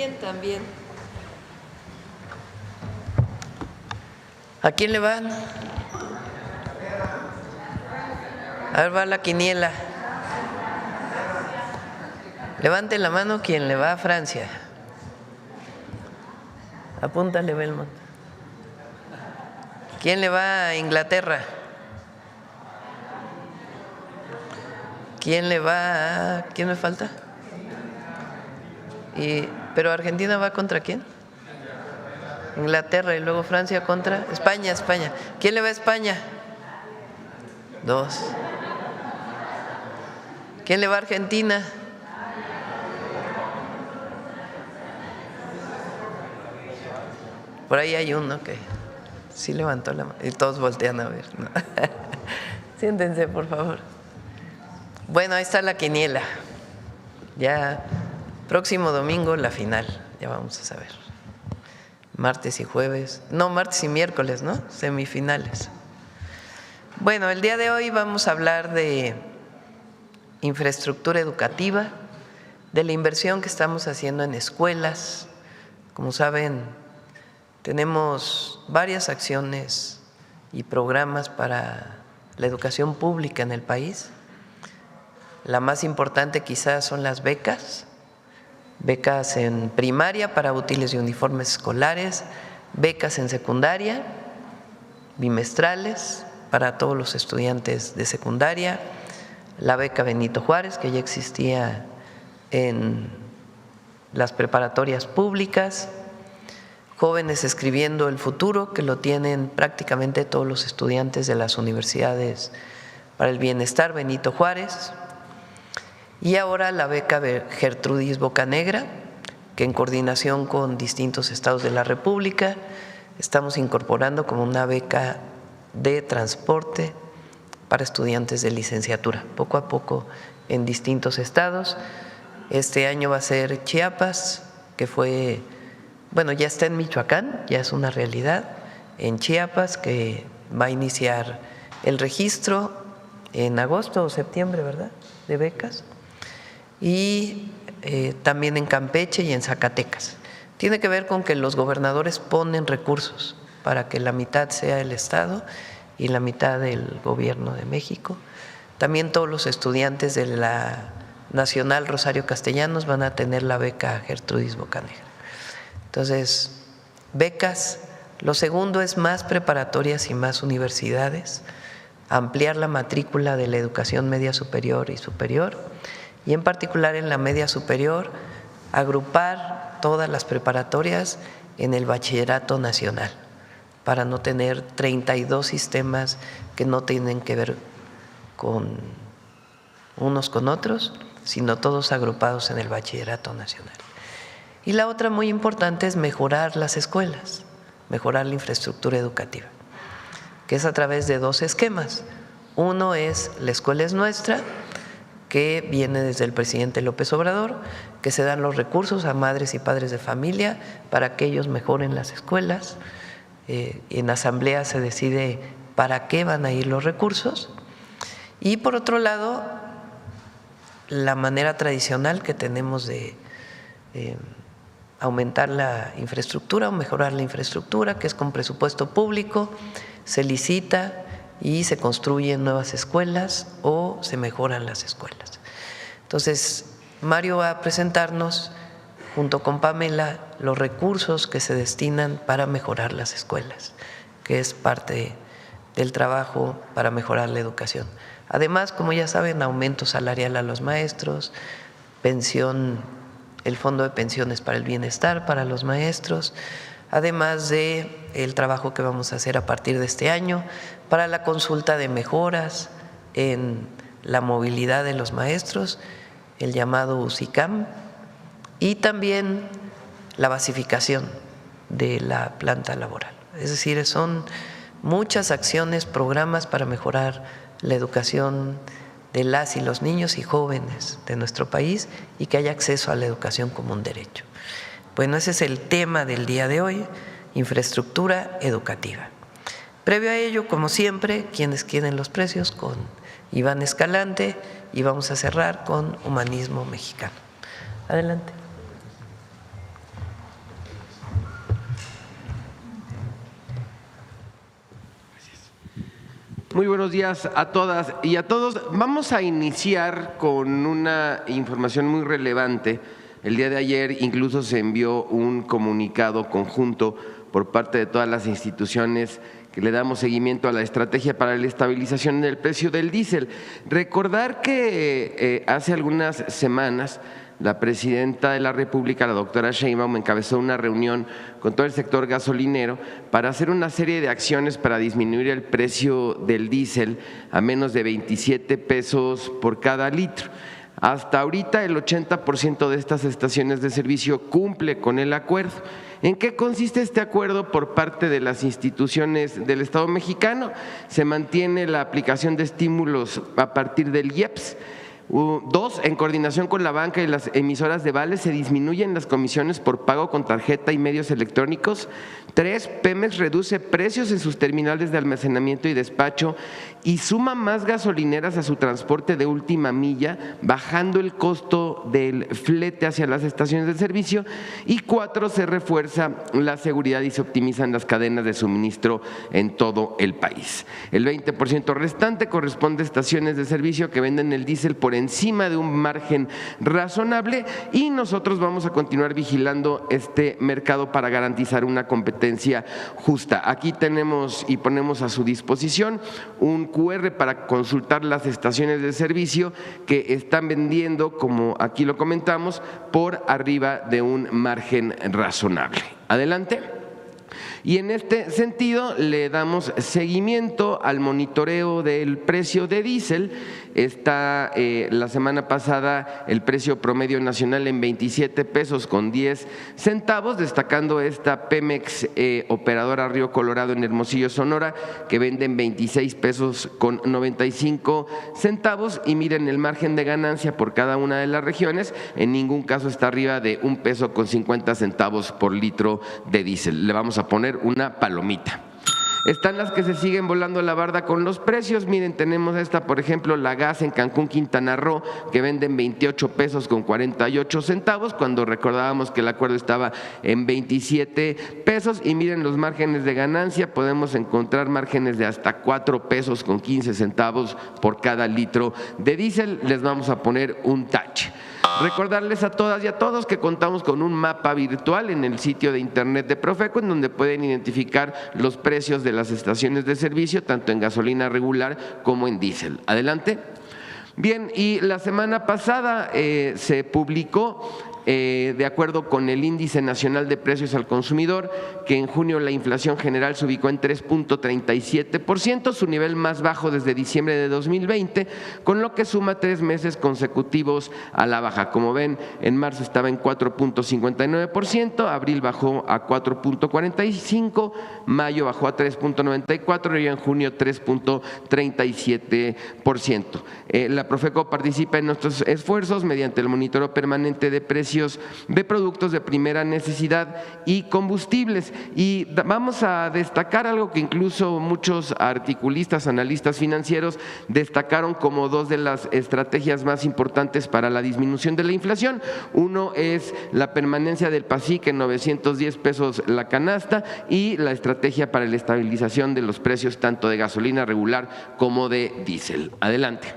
También. ¿A quién le van? A ver, va la quiniela. Levante la mano quien le va a Francia. Apúntale, Belmont. ¿Quién le va a Inglaterra? ¿Quién le va a… ¿Quién me falta? ¿Pero Argentina va contra quién? Inglaterra y luego Francia contra… España. ¿Quién le va a España? 2. ¿Quién le va a Argentina? Por ahí hay uno que sí levantó la mano y todos voltean a ver, ¿no? Siéntense, por favor. Bueno, ahí está la quiniela. Ya próximo domingo la final, ya vamos a saber. Martes y miércoles, ¿no? Semifinales. Bueno, el día de hoy vamos a hablar de infraestructura educativa, de la inversión que estamos haciendo en escuelas. Como saben, tenemos varias acciones y programas para la educación pública en el país. La más importante quizás son las becas en primaria para útiles y uniformes escolares, becas en secundaria, bimestrales para todos los estudiantes de secundaria, la beca Benito Juárez, que ya existía en las preparatorias públicas, Jóvenes Escribiendo el Futuro, que lo tienen prácticamente todos los estudiantes de las universidades para el bienestar Benito Juárez, y ahora la beca Gertrudis Bocanegra, que en coordinación con distintos estados de la República estamos incorporando como una beca de transporte para estudiantes de licenciatura, poco a poco en distintos estados. Este año va a ser Chiapas, que fue… Bueno, ya está en Michoacán, ya es una realidad, en Chiapas, que va a iniciar el registro en agosto o septiembre, ¿verdad?, de becas, y también en Campeche y en Zacatecas. Tiene que ver con que los gobernadores ponen recursos para que la mitad sea el Estado y la mitad del Gobierno de México. También todos los estudiantes de la Nacional Rosario Castellanos van a tener la beca Gertrudis Bocanegra. Entonces, becas. Lo segundo es más preparatorias y más universidades, ampliar la matrícula de la educación media superior y superior, y en particular en la media superior, agrupar todas las preparatorias en el bachillerato nacional, para no tener 32 sistemas que no tienen que ver con unos con otros, sino todos agrupados en el bachillerato nacional. Y la otra muy importante es mejorar las escuelas, mejorar la infraestructura educativa, que es a través de 2 esquemas. Uno es La Escuela es Nuestra, que viene desde el presidente López Obrador, que se dan los recursos a madres y padres de familia para que ellos mejoren las escuelas. En asamblea se decide para qué van a ir los recursos. Y por otro lado, la manera tradicional que tenemos de aumentar la infraestructura o mejorar la infraestructura, que es con presupuesto público, se licita y se construyen nuevas escuelas o se mejoran las escuelas. Entonces, Mario va a presentarnos, junto con Pamela, los recursos que se destinan para mejorar las escuelas, que es parte del trabajo para mejorar la educación. Además, como ya saben, aumento salarial a los maestros, pensión, el fondo de pensiones para el bienestar para los maestros, además de el trabajo que vamos a hacer a partir de este año para la consulta de mejoras en la movilidad de los maestros, el llamado UCICAM, y también la basificación de la planta laboral. Es decir, son muchas acciones, programas para mejorar la educación de las y los niños y jóvenes de nuestro país y que haya acceso a la educación como un derecho. Bueno, ese es el tema del día de hoy, infraestructura educativa. Previo a ello, como siempre, quienes quieren los precios con Iván Escalante, y vamos a cerrar con Humanismo Mexicano. Adelante. Muy buenos días a todas y a todos. Vamos a iniciar con una información muy relevante. El día de ayer incluso se envió un comunicado conjunto por parte de todas las instituciones que le damos seguimiento a la estrategia para la estabilización del precio del diésel. Recordar que hace algunas semanas la presidenta de la República, la doctora Sheinbaum, encabezó una reunión con todo el sector gasolinero para hacer una serie de acciones para disminuir el precio del diésel a menos de 27 pesos por cada litro. Hasta ahorita el 80% de estas estaciones de servicio cumple con el acuerdo. ¿En qué consiste este acuerdo por parte de las instituciones del Estado mexicano? Se mantiene la aplicación de estímulos a partir del IEPS. 2, en coordinación con la banca y las emisoras de vales se disminuyen las comisiones por pago con tarjeta y medios electrónicos. 3, Pemex reduce precios en sus terminales de almacenamiento y despacho y suma más gasolineras a su transporte de última milla, bajando el costo del flete hacia las estaciones de servicio. Y 4, se refuerza la seguridad y se optimizan las cadenas de suministro en todo el país. El 20% restante corresponde a estaciones de servicio que venden el diésel por encima de un margen razonable y nosotros vamos a continuar vigilando este mercado para garantizar una competencia justa. Aquí tenemos y ponemos a su disposición un QR para consultar las estaciones de servicio que están vendiendo, como aquí lo comentamos, por arriba de un margen razonable. Adelante. Y en este sentido le damos seguimiento al monitoreo del precio de diésel. Está la semana pasada el precio promedio nacional en 27 pesos con 10 centavos, destacando esta Pemex operadora Río Colorado en Hermosillo, Sonora, que vende en 26 pesos con 95 centavos. Y miren, el margen de ganancia por cada una de las regiones en ningún caso está arriba de 1 peso con 50 centavos por litro de diésel. Le vamos a poner una palomita. Están las que se siguen volando la barda con los precios. Miren, tenemos esta, por ejemplo, la gas en Cancún, Quintana Roo, que venden 28 pesos con 48 centavos, cuando recordábamos que el acuerdo estaba en 27 pesos. Y miren los márgenes de ganancia, podemos encontrar márgenes de hasta 4 pesos con 15 centavos por cada litro de diésel. Les vamos a poner un tache. Recordarles a todas y a todos que contamos con un mapa virtual en el sitio de internet de Profeco, en donde pueden identificar los precios de las estaciones de servicio, tanto en gasolina regular como en diésel. Adelante. Bien, y la semana pasada se publicó, de acuerdo con el Índice Nacional de Precios al Consumidor, que en junio la inflación general se ubicó en 3.37%, su nivel más bajo desde diciembre de 2020, con lo que suma 3 meses consecutivos a la baja. Como ven, en marzo estaba en 4.59%, abril bajó a 4.45%, mayo bajó a 3.94% y en junio 3.37%. La Profeco participa en nuestros esfuerzos mediante el monitoreo permanente de precios de productos de primera necesidad y combustibles. Y vamos a destacar algo que incluso muchos articulistas, analistas financieros destacaron como 2 de las estrategias más importantes para la disminución de la inflación. Uno es la permanencia del PASIC en 910 pesos la canasta y la estrategia para la estabilización de los precios tanto de gasolina regular como de diésel. Adelante.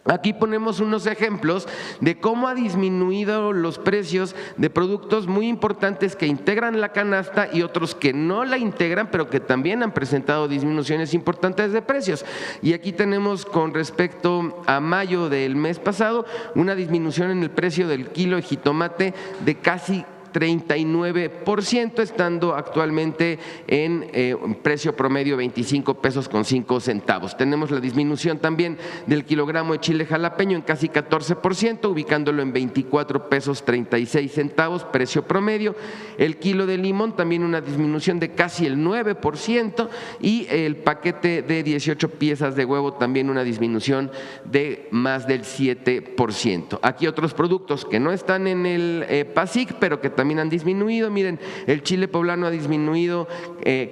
Aquí ponemos unos ejemplos de cómo ha disminuido los precios de productos muy importantes que integran la canasta y otros que no la integran, pero que también han presentado disminuciones importantes de precios. Y aquí tenemos, con respecto a mayo del mes pasado, una disminución en el precio del kilo de jitomate de casi 39%, estando actualmente en precio promedio 25 pesos con 5 centavos. Tenemos la disminución también del kilogramo de chile jalapeño en casi 14%, ubicándolo en 24 pesos 36 centavos, precio promedio. El kilo de limón también una disminución de casi el 9% y el paquete de 18 piezas de huevo también una disminución de más del 7%. Aquí otros productos que no están en el PASIC, pero que también también han disminuido. Miren, el chile poblano ha disminuido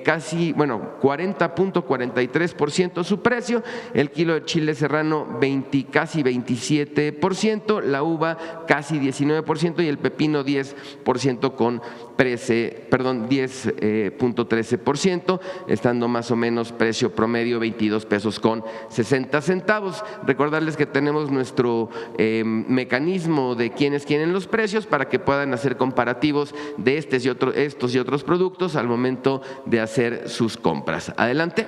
casi, 40.43% su precio, el kilo de chile serrano casi 27%, la uva casi 19% y el pepino 10% con 10.13%, estando más o menos precio promedio 22 pesos con 60 centavos. Recordarles que tenemos nuestro mecanismo de quienes quieren los precios para que puedan hacer comparativos de estos y otros productos al momento de hacer sus compras. Adelante.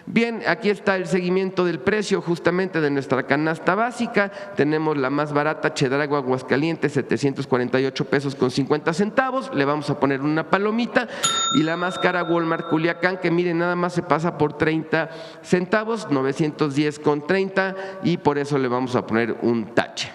Bien, aquí está el seguimiento del precio justamente de nuestra canasta básica. Tenemos la más barata, Chedraui Aguascalientes, 748 pesos con 50 centavos. Le vamos a poner una palomita. Y la más cara, Walmart Culiacán, que miren, nada más se pasa por 30 centavos, 910 con 30, y por eso le vamos a poner un tache.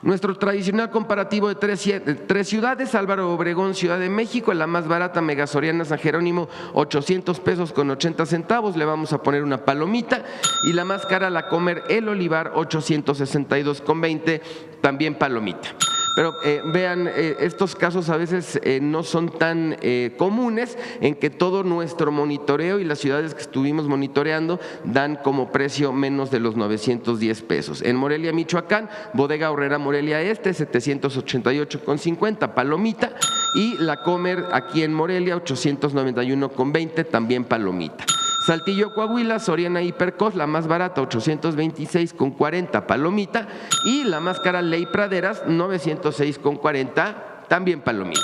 Nuestro tradicional comparativo de tres ciudades, Álvaro Obregón, Ciudad de México, la más barata, Mega Soriana San Jerónimo, 800 pesos con 80 centavos, le vamos a poner una palomita, y la más cara, La Comer El Olivar, 862 con 20, también palomita. Pero vean, estos casos a veces no son tan comunes, en que todo nuestro monitoreo y las ciudades que estuvimos monitoreando dan como precio menos de los 910 pesos. En Morelia, Michoacán, Bodega Horrera Morelia Este, 788,50, palomita, y La Comer aquí en Morelia, 891,20, también palomita. Saltillo, Coahuila, Soriana Hipercos, la más barata, 826,40, palomita, y la más cara, Ley Praderas, 906,40, también palomita.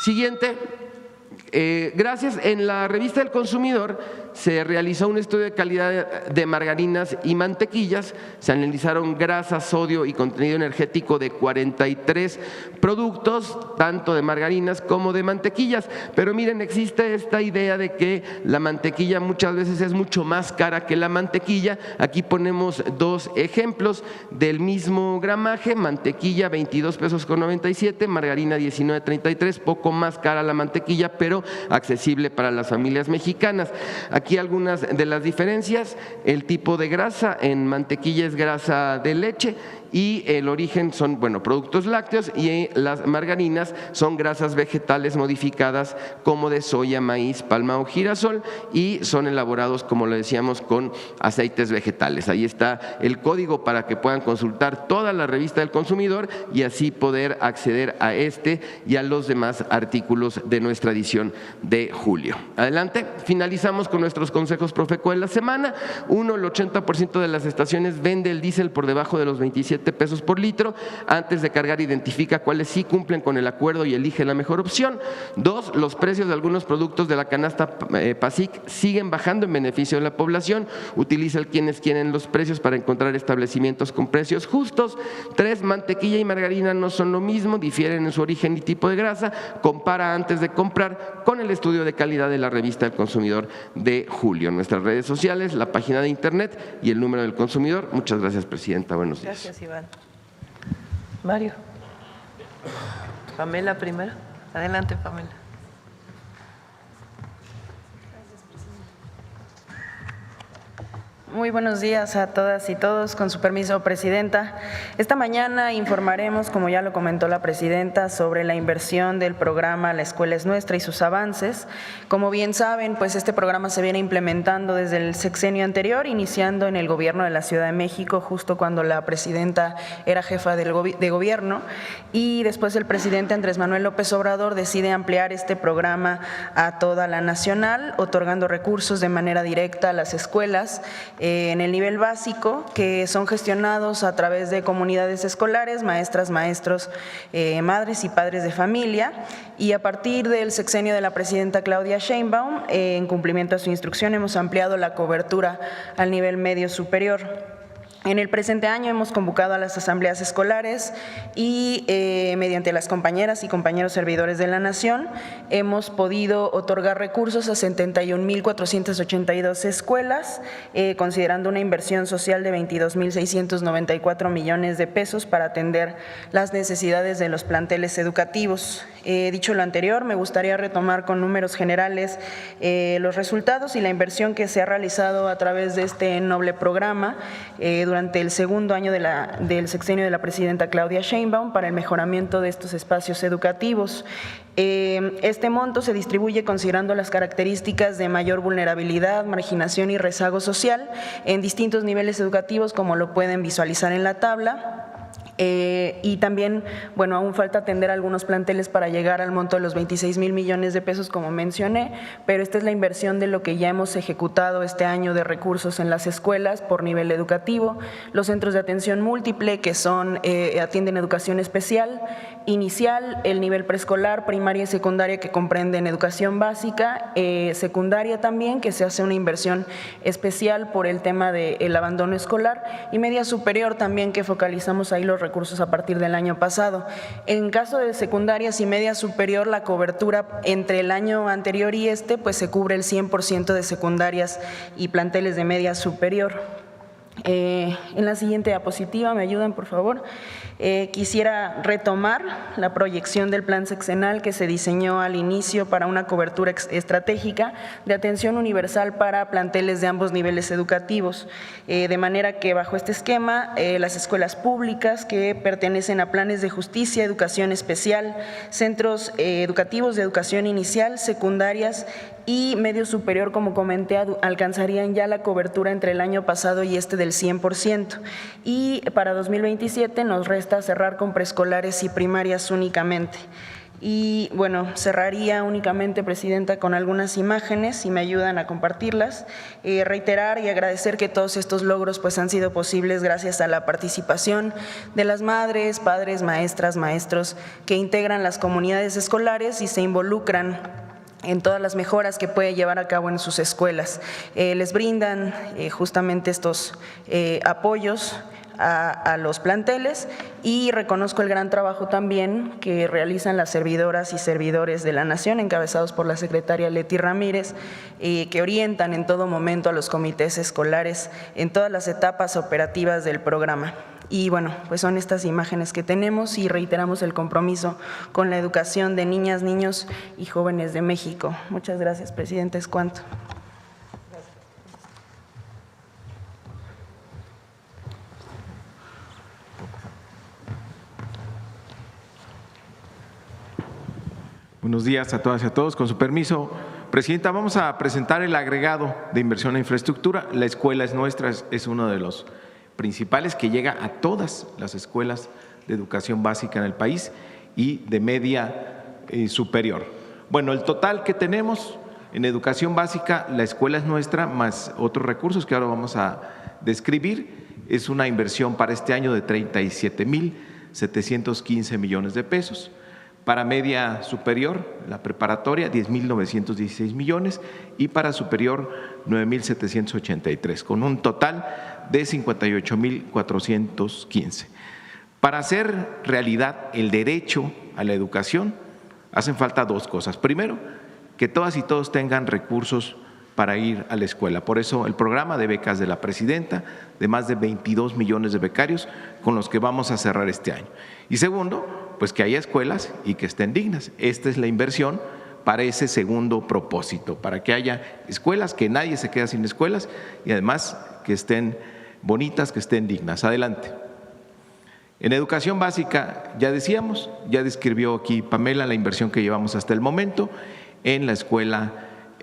Siguiente. Gracias, en la revista del Consumidor se realizó un estudio de calidad de margarinas y mantequillas, se analizaron grasa, sodio y contenido energético de 43 productos, tanto de margarinas como de mantequillas, pero miren, existe esta idea de que la mantequilla muchas veces es mucho más cara que la mantequilla. Aquí ponemos dos ejemplos del mismo gramaje: mantequilla 22 pesos con 97, margarina 19.33, poco más cara la mantequilla, pero accesible para las familias mexicanas. Aquí algunas de las diferencias: el tipo de grasa, en mantequilla es grasa de leche y el origen son, productos lácteos, y las margarinas son grasas vegetales modificadas como de soya, maíz, palma o girasol, y son elaborados, como lo decíamos, con aceites vegetales. Ahí está el código para que puedan consultar toda la revista del Consumidor y así poder acceder a este y a los demás artículos de nuestra edición de julio. Adelante. Finalizamos con nuestros consejos Profeco de la semana. 1. El 80% de las estaciones vende el diésel por debajo de los 27 pesos por litro. Antes de cargar, identifica cuáles sí cumplen con el acuerdo y elige la mejor opción. 2. Los precios de algunos productos de la canasta PASIC siguen bajando en beneficio de la población. Utiliza el quienes quieren los precios para encontrar establecimientos con precios justos. 3. Mantequilla y margarina no son lo mismo, difieren en su origen y tipo de grasa. Compara antes de comprar con el estudio de calidad de la revista del Consumidor de julio. Nuestras redes sociales, la página de internet y el número del consumidor. Muchas gracias, presidenta. Buenos días. Gracias, Iván. Mario. Pamela primero. Adelante, Pamela. Muy buenos días a todas y todos. Con su permiso, presidenta. Esta mañana informaremos, como ya lo comentó la presidenta, sobre la inversión del programa La Escuela es Nuestra y sus avances. Como bien saben, pues este programa se viene implementando desde el sexenio anterior, iniciando en el gobierno de la Ciudad de México, justo cuando la presidenta era jefa de gobierno, y después el presidente Andrés Manuel López Obrador decide ampliar este programa a toda la nacional, otorgando recursos de manera directa a las escuelas en el nivel básico, que son gestionados a través de comunidades escolares, maestras, maestros, madres y padres de familia. Y a partir del sexenio de la presidenta Claudia Sheinbaum, en cumplimiento a su instrucción, hemos ampliado la cobertura al nivel medio superior. En el presente año hemos convocado a las asambleas escolares y mediante las compañeras y compañeros servidores de la Nación hemos podido otorgar recursos a 71.482 escuelas, considerando una inversión social de 22.694 millones de pesos para atender las necesidades de los planteles educativos. Dicho lo anterior, me gustaría retomar con números generales los resultados y la inversión que se ha realizado a través de este noble programa durante el segundo año del sexenio de la presidenta Claudia Sheinbaum para el mejoramiento de estos espacios educativos. Este monto se distribuye considerando las características de mayor vulnerabilidad, marginación y rezago social en distintos niveles educativos, como lo pueden visualizar en la tabla. Y también, bueno, aún falta atender algunos planteles para llegar al monto de los 26,000 millones de pesos, como mencioné, pero esta es la inversión de lo que ya hemos ejecutado este año de recursos en las escuelas por nivel educativo, los centros de atención múltiple, que atienden educación especial, inicial, el nivel preescolar, primaria y secundaria, que comprenden educación básica, secundaria también, que se hace una inversión especial por el tema del abandono escolar, y media superior también, que focalizamos ahí los recursos a partir del año pasado. En caso de secundarias y media superior, la cobertura entre el año anterior y pues se cubre el 100% de secundarias y planteles de media superior. En la siguiente diapositiva, ¿me ayudan, por favor? Quisiera retomar la proyección del plan sexenal que se diseñó al inicio para una cobertura estratégica de atención universal para planteles de ambos niveles educativos, de manera que bajo este esquema las escuelas públicas que pertenecen a planes de justicia, educación especial, centros educativos de educación inicial, secundarias y medio superior, como comenté, alcanzarían ya la cobertura entre el año pasado y del 100%. Y para 2027 nos resta cerrar con preescolares y primarias únicamente. Y bueno, cerraría únicamente, Presidenta, con algunas imágenes, si me ayudan a compartirlas. Reiterar y agradecer que todos estos logros pues han sido posibles gracias a la participación de las madres, padres, maestras, maestros que integran las comunidades escolares y se involucran en todas las mejoras que puede llevar a cabo en sus escuelas. Les brindan justamente estos apoyos a los planteles, y reconozco el gran trabajo también que realizan las servidoras y servidores de la Nación, encabezados por la secretaria Leti Ramírez, que orientan en todo momento a los comités escolares en todas las etapas operativas del programa. Y bueno, pues son estas imágenes que tenemos y reiteramos el compromiso con la educación de niñas, niños y jóvenes de México. Muchas gracias, Presidenta. Es cuanto. Buenos días a todas y a todos. Con su permiso, Presidenta, vamos a presentar el agregado de inversión en infraestructura. La escuela es nuestra, es uno de los principales que llega a todas las escuelas de educación básica en el país y de media superior. Bueno, el total que tenemos en educación básica, la escuela es nuestra, más otros recursos que ahora vamos a describir, es una inversión para este año de 37,715 millones de pesos. Para media superior, la preparatoria, 10,916 millones, y para superior, 9,783, con un total de 58,415. Para hacer realidad el derecho a la educación, hacen falta dos cosas. Primero, que todas y todos tengan recursos para ir a la escuela. Por eso el programa de becas de la Presidenta, de más de 22 millones de becarios, con los que vamos a cerrar este año. Y segundo, pues que haya escuelas y que estén dignas. Esta es la inversión para ese segundo propósito, para que haya escuelas, que nadie se quede sin escuelas y además que estén bonitas, que estén dignas. Adelante. En educación básica, ya decíamos, ya describió aquí Pamela la inversión que llevamos hasta el momento. En la escuela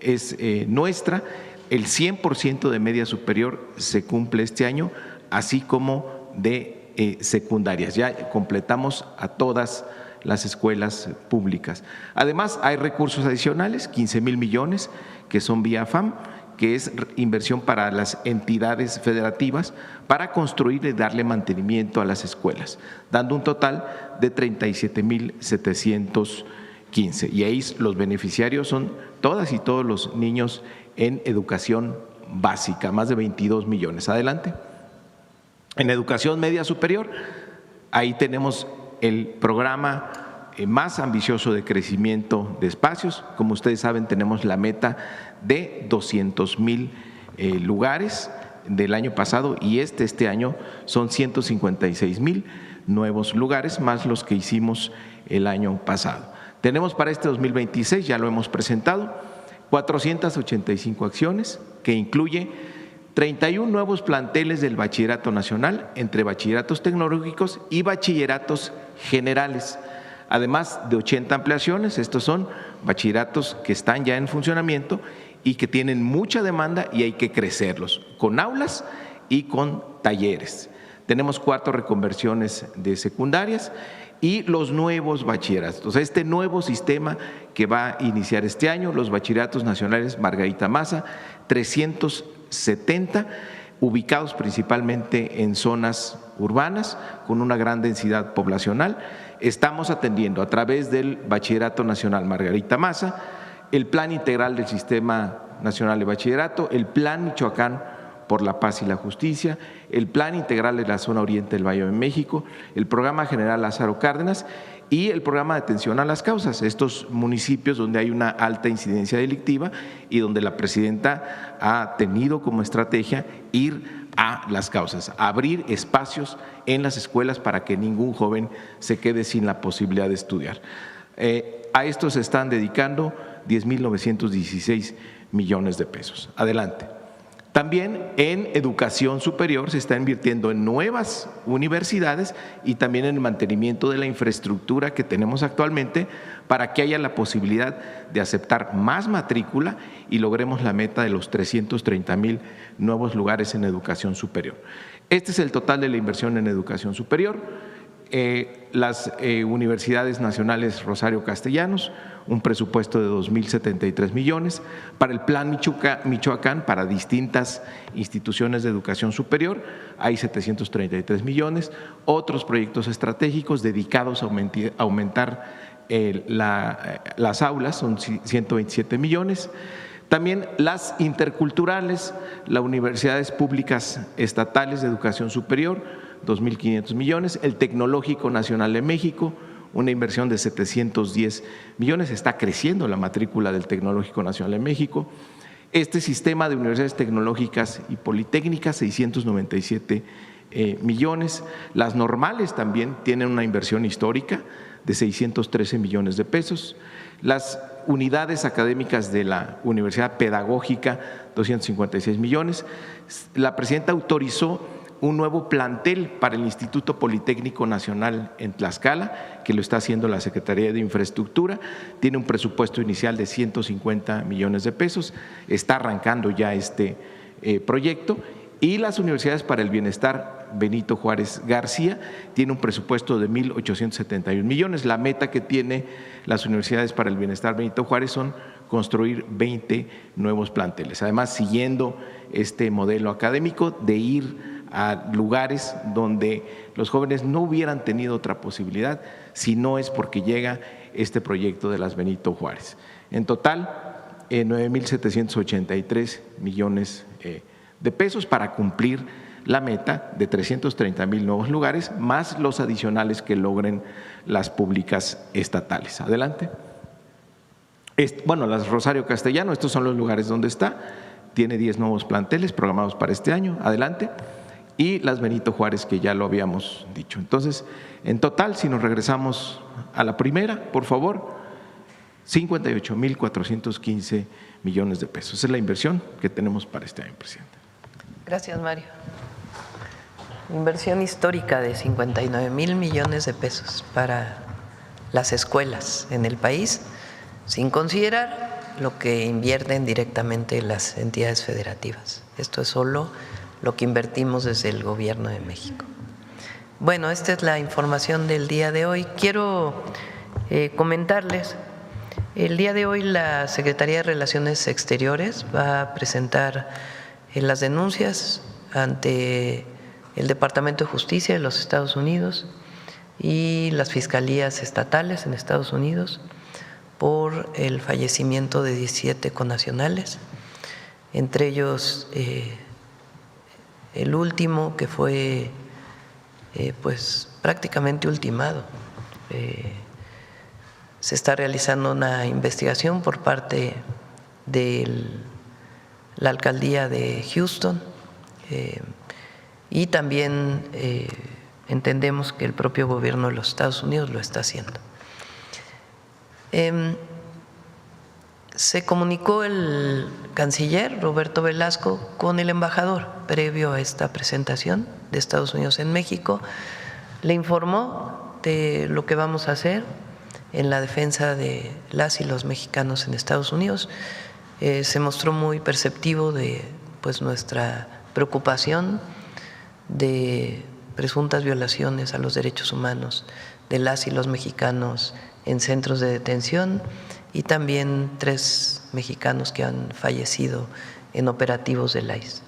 es nuestra, el 100% de media superior se cumple este año, así como de secundarias. Ya completamos a todas las escuelas públicas. Además, hay recursos adicionales, 15,000 millones, que son vía FAM, que es inversión para las entidades federativas para construir y darle mantenimiento a las escuelas, dando un total de 37,715. Y ahí los beneficiarios son todas y todos los niños en educación básica, más de 22 millones. Adelante. En educación media superior, ahí tenemos el programa más ambicioso de crecimiento de espacios. Como ustedes saben, tenemos la meta de 200,000 lugares del año pasado y este año son 156,000 nuevos lugares, más los que hicimos el año pasado. Tenemos para este 2026, ya lo hemos presentado, 485 acciones que incluye 31 nuevos planteles del Bachillerato Nacional entre bachilleratos tecnológicos y bachilleratos generales, además de 80 ampliaciones. Estos son bachilleratos que están ya en funcionamiento y que tienen mucha demanda y hay que crecerlos, con aulas y con talleres. Tenemos 4 reconversiones de secundarias y los nuevos bachilleratos. Este nuevo sistema que va a iniciar este año, los bachilleratos nacionales Margarita Maza, 370, ubicados principalmente en zonas urbanas con una gran densidad poblacional. Estamos atendiendo a través del Bachillerato Nacional Margarita Maza, el Plan Integral del Sistema Nacional de Bachillerato, el Plan Michoacán por la Paz y la Justicia, el Plan Integral de la Zona Oriente del Valle de México, el Programa General Lázaro Cárdenas y el Programa de Atención a las Causas, estos municipios donde hay una alta incidencia delictiva y donde la presidenta ha tenido como estrategia ir a las causas, abrir espacios en las escuelas para que ningún joven se quede sin la posibilidad de estudiar. A esto se están dedicando 10.916 millones de pesos. Adelante. También en educación superior se está invirtiendo en nuevas universidades y también en el mantenimiento de la infraestructura que tenemos actualmente para que haya la posibilidad de aceptar más matrícula y logremos la meta de los 330,000 nuevos lugares en educación superior. Este es el total de la inversión en educación superior. Las universidades nacionales Rosario Castellanos, un presupuesto de 2.073 millones, para el Plan Michoacán, para distintas instituciones de educación superior, hay 733 millones, otros proyectos estratégicos dedicados a aumentar las aulas, son 127 millones, también las interculturales, las universidades públicas estatales de educación superior, 2.500 millones, el Tecnológico Nacional de México, una inversión de 710 millones, está creciendo la matrícula del Tecnológico Nacional de México. Este sistema de universidades tecnológicas y politécnicas, 697 millones. Las normales también tienen una inversión histórica de 613 millones de pesos. Las unidades académicas de la Universidad Pedagógica, 256 millones. La presidenta autorizó un nuevo plantel para el Instituto Politécnico Nacional en Tlaxcala, que lo está haciendo la Secretaría de Infraestructura, tiene un presupuesto inicial de 150 millones de pesos, está arrancando ya este proyecto, y las universidades para el bienestar Benito Juárez García tiene un presupuesto de 1.871 millones. La meta que tiene las universidades para el bienestar Benito Juárez son construir 20 nuevos planteles, además siguiendo este modelo académico de ir a lugares donde los jóvenes no hubieran tenido otra posibilidad si no es porque llega este proyecto de las Benito Juárez. En total, 9.783 millones de pesos para cumplir la meta de 330,000 nuevos lugares, más los adicionales que logren las públicas estatales. Adelante. Bueno, las Rosario Castellano, estos son los lugares donde está, tiene 10 nuevos planteles programados para este año. Adelante. Y las Benito Juárez, que ya lo habíamos dicho. Entonces, en total, si nos regresamos a la primera, por favor, 58.415 millones de pesos. Esa es la inversión que tenemos para este año, presidente. Gracias, Mario. Inversión histórica de 59,000 millones de pesos para las escuelas en el país, sin considerar lo que invierten directamente las entidades federativas. Esto es solo lo que invertimos desde el Gobierno de México. Bueno, esta es la información del día de hoy. Quiero comentarles, el día de hoy la Secretaría de Relaciones Exteriores va a presentar las denuncias ante el Departamento de Justicia de los Estados Unidos y las fiscalías estatales en Estados Unidos por el fallecimiento de 17 connacionales, entre ellos el último que fue pues prácticamente ultimado. Se está realizando una investigación por parte de la alcaldía de Houston y también entendemos que el propio gobierno de los Estados Unidos lo está haciendo. Se comunicó el canciller Roberto Velasco con el embajador previo a esta presentación de Estados Unidos en México. Le informó de lo que vamos a hacer en la defensa de las y los mexicanos en Estados Unidos. Se mostró muy perceptivo de pues nuestra preocupación de presuntas violaciones a los derechos humanos de las y los mexicanos en centros de detención y también 3 mexicanos que han fallecido en operativos del ICE.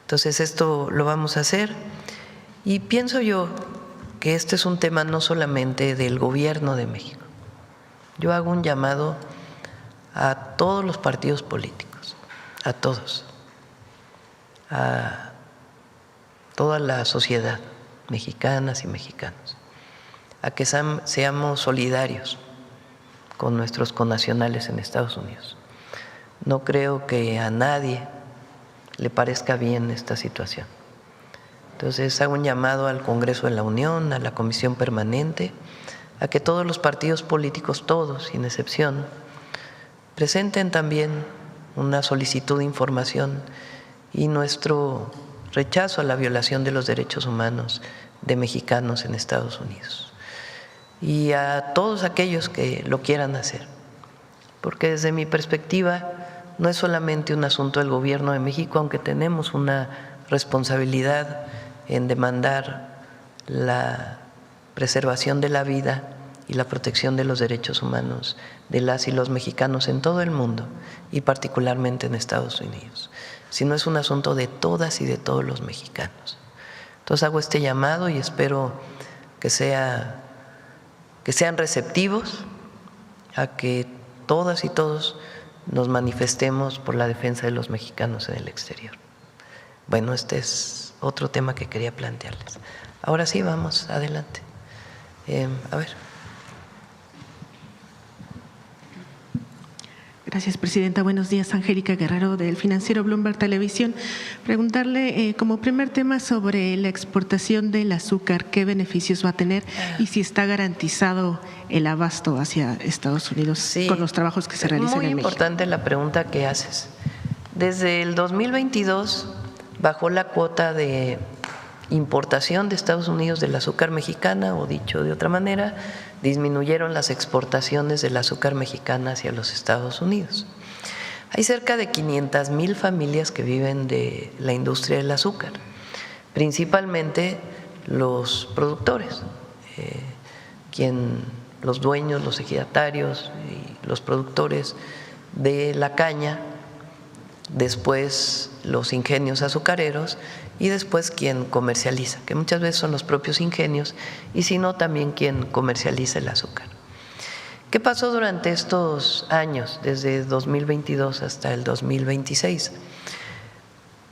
Entonces esto lo vamos a hacer y pienso yo que este es un tema no solamente del gobierno de México. Yo hago un llamado a todos los partidos políticos, a todos, a toda la sociedad, mexicanas y mexicanos, a que seamos solidarios con nuestros connacionales en Estados Unidos. No creo que a nadie le parezca bien esta situación. Entonces hago un llamado al Congreso de la Unión, a la Comisión Permanente, a que todos los partidos políticos, todos, sin excepción, presenten también una solicitud de información y nuestro rechazo a la violación de los derechos humanos de mexicanos en Estados Unidos. Y a todos aquellos que lo quieran hacer, porque desde mi perspectiva no es solamente un asunto del gobierno de México, aunque tenemos una responsabilidad en demandar la preservación de la vida y la protección de los derechos humanos de las y los mexicanos en todo el mundo y particularmente en Estados Unidos, sino es un asunto de todas y de todos los mexicanos. Entonces hago este llamado y espero que sean receptivos a que todas y todos nos manifestemos por la defensa de los mexicanos en el exterior. Bueno, este es otro tema que quería plantearles. Ahora sí, vamos adelante. A ver. Gracias, presidenta. Buenos días, Angélica Guerrero, del financiero Bloomberg Televisión. Preguntarle como primer tema sobre la exportación del azúcar, ¿qué beneficios va a tener y si está garantizado el abasto hacia Estados Unidos con los trabajos que se realizan en México? Muy importante la pregunta que haces. Desde el 2022 bajó la cuota de importación de Estados Unidos del azúcar mexicana, o dicho de otra manera, disminuyeron las exportaciones del azúcar mexicana hacia los Estados Unidos. Hay cerca de 500,000 familias que viven de la industria del azúcar, principalmente los productores, los dueños, los ejidatarios y los productores de la caña, después los ingenios azucareros y después quien comercializa, que muchas veces son los propios ingenios y si no también quien comercializa el azúcar. ¿Qué pasó durante estos años, desde 2022 hasta el 2026?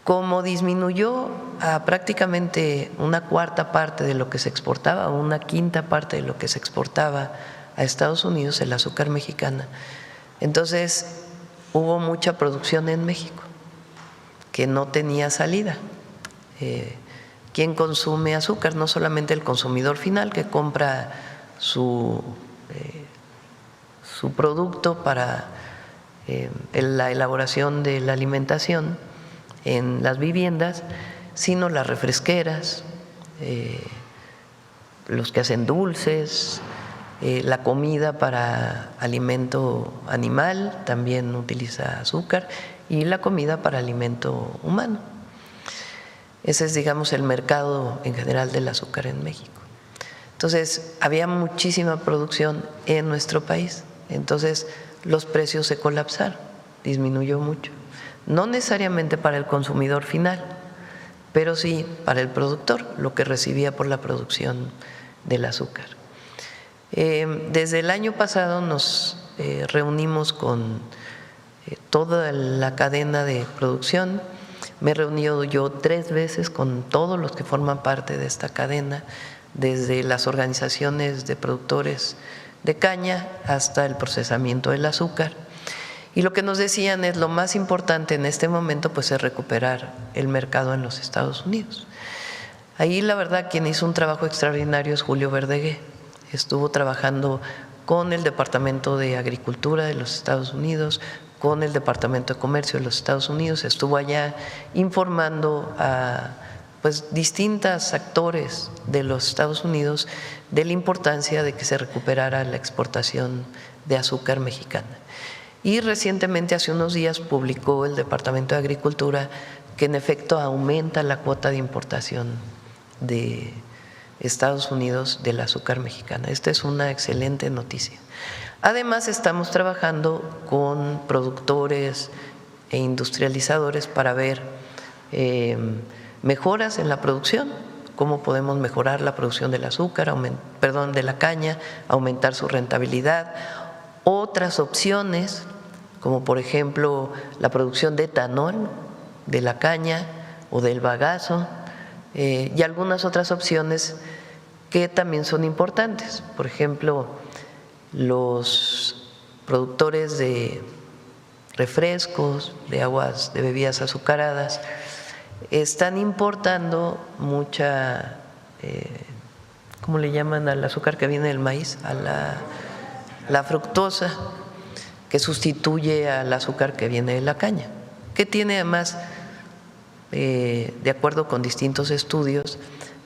Como disminuyó a prácticamente una cuarta parte de lo que se exportaba, o una quinta parte de lo que se exportaba a Estados Unidos, el azúcar mexicana, entonces hubo mucha producción en México que no tenía salida. ¿Quién consume azúcar? No solamente el consumidor final que compra su producto para la elaboración de la alimentación en las viviendas, sino las refresqueras, los que hacen dulces, la comida para alimento animal también utiliza azúcar y la comida para alimento humano. Ese es, digamos, el mercado en general del azúcar en México. Entonces, había muchísima producción en nuestro país, entonces los precios se colapsaron, disminuyó mucho. No necesariamente para el consumidor final, pero sí para el productor, lo que recibía por la producción del azúcar. Desde el año pasado nos reunimos con toda la cadena de producción. Me he reunido yo 3 veces con todos los que forman parte de esta cadena, desde las organizaciones de productores de caña hasta el procesamiento del azúcar. Y lo que nos decían es lo más importante en este momento pues es recuperar el mercado en los Estados Unidos. Ahí la verdad quien hizo un trabajo extraordinario es Julio Verdegué. Estuvo trabajando con el Departamento de Agricultura de los Estados Unidos, con el Departamento de Comercio de los Estados Unidos. Estuvo allá informando a distintos actores de los Estados Unidos de la importancia de que se recuperara la exportación de azúcar mexicana. Y recientemente, hace unos días, publicó el Departamento de Agricultura que en efecto aumenta la cuota de importación de Estados Unidos del azúcar mexicana. Esta es una excelente noticia. Además, estamos trabajando con productores e industrializadores para ver mejoras en la producción, cómo podemos mejorar la producción del azúcar, de la caña, aumentar su rentabilidad. Otras opciones, como por ejemplo la producción de etanol de la caña o del bagazo, y algunas otras opciones que también son importantes. Por ejemplo, los productores de refrescos, de aguas, de bebidas azucaradas, están importando mucha, ¿cómo le llaman al azúcar que viene del maíz? A la fructosa, que sustituye al azúcar que viene de la caña, que tiene además, de acuerdo con distintos estudios,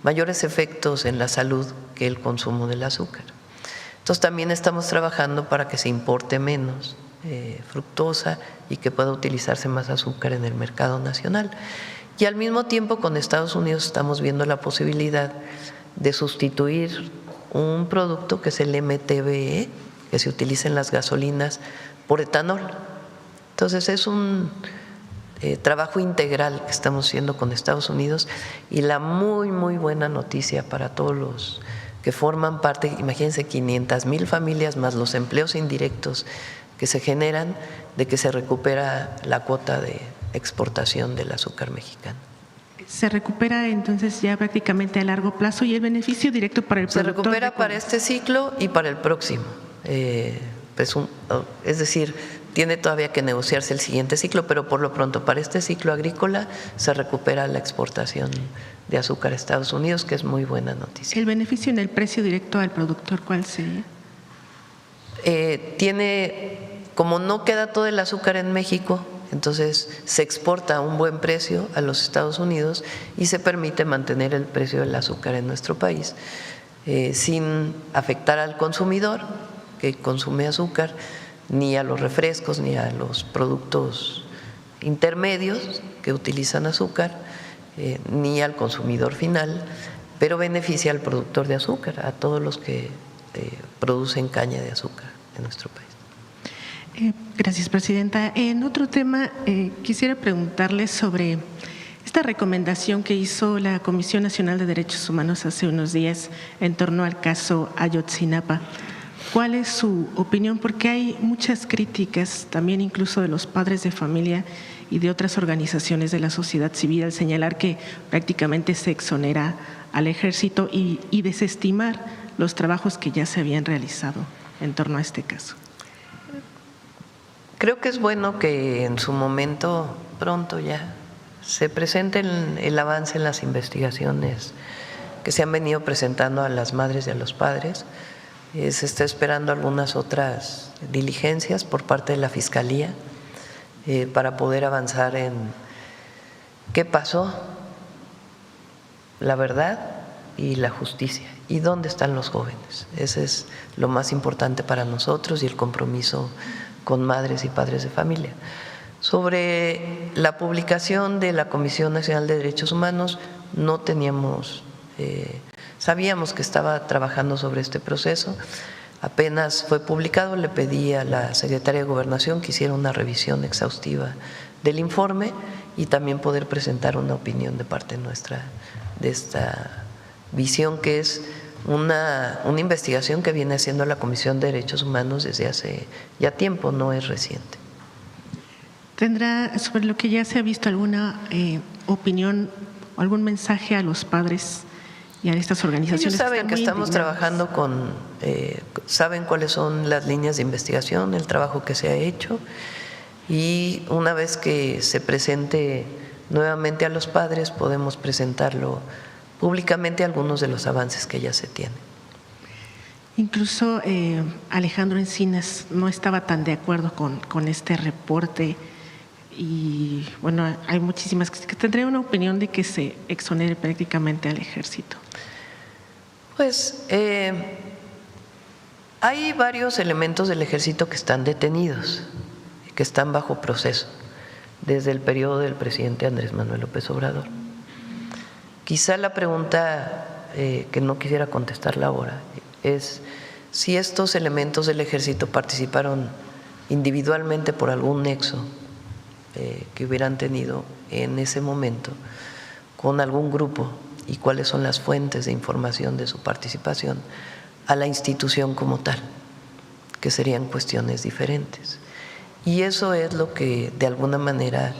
mayores efectos en la salud que el consumo del azúcar. Entonces también estamos trabajando para que se importe menos fructosa y que pueda utilizarse más azúcar en el mercado nacional. Y al mismo tiempo, con Estados Unidos estamos viendo la posibilidad de sustituir un producto que es el MTBE, que se utiliza en las gasolinas, por etanol. Entonces es un trabajo integral que estamos haciendo con Estados Unidos, y la muy buena noticia para todos los que forman parte, imagínense, 500,000 familias más los empleos indirectos que se generan, de que se recupera la cuota de exportación del azúcar mexicano. Se recupera entonces ya prácticamente a largo plazo, y el beneficio directo para el productor. Se recupera para este ciclo y para el próximo. Es decir, tiene todavía que negociarse el siguiente ciclo, pero por lo pronto para este ciclo agrícola se recupera la exportación de azúcar a Estados Unidos, que es muy buena noticia. ¿El beneficio en el precio directo al productor cuál sería? Como no queda todo el azúcar en México, entonces se exporta a un buen precio a los Estados Unidos y se permite mantener el precio del azúcar en nuestro país sin afectar al consumidor que consume azúcar, ni a los refrescos, ni a los productos intermedios que utilizan azúcar, ni al consumidor final, pero beneficia al productor de azúcar, a todos los que producen caña de azúcar en nuestro país. Gracias, Presidenta. En otro tema, quisiera preguntarle sobre esta recomendación que hizo la Comisión Nacional de Derechos Humanos hace unos días en torno al caso Ayotzinapa. ¿Cuál es su opinión? Porque hay muchas críticas, también incluso de los padres de familia y de otras organizaciones de la sociedad civil, al señalar que prácticamente se exonera al ejército y desestimar los trabajos que ya se habían realizado en torno a este caso. Creo que es bueno que en su momento, pronto ya, se presente el avance en las investigaciones que se han venido presentando a las madres y a los padres. Se está esperando algunas otras diligencias por parte de la Fiscalía para poder avanzar en qué pasó, la verdad y la justicia, y dónde están los jóvenes. Ese es lo más importante para nosotros y el compromiso con madres y padres de familia. Sobre la publicación de la Comisión Nacional de Derechos Humanos, no teníamos, sabíamos que estaba trabajando sobre este proceso. Apenas fue publicado, le pedí a la Secretaría de Gobernación que hiciera una revisión exhaustiva del informe y también poder presentar una opinión de parte nuestra de esta visión, que es una investigación que viene haciendo la Comisión de Derechos Humanos desde hace ya tiempo, no es reciente. ¿Tendrá sobre lo que ya se ha visto alguna opinión o algún mensaje a los padres y a estas organizaciones? Ellos saben que estamos trabajando saben cuáles son las líneas de investigación, el trabajo que se ha hecho, y una vez que se presente nuevamente a los padres podemos presentarlo públicamente algunos de los avances que ya se tienen. Incluso Alejandro Encinas no estaba tan de acuerdo con este reporte y bueno, hay muchísimas que tendría una opinión de que se exonere prácticamente al ejército. Pues hay varios elementos del ejército que están detenidos, que están bajo proceso desde el periodo del presidente Andrés Manuel López Obrador. Quizá la pregunta que no quisiera contestarla ahora es si estos elementos del ejército participaron individualmente por algún nexo que hubieran tenido en ese momento con algún grupo y cuáles son las fuentes de información de su participación a la institución como tal, que serían cuestiones diferentes. Y eso es lo que de alguna manera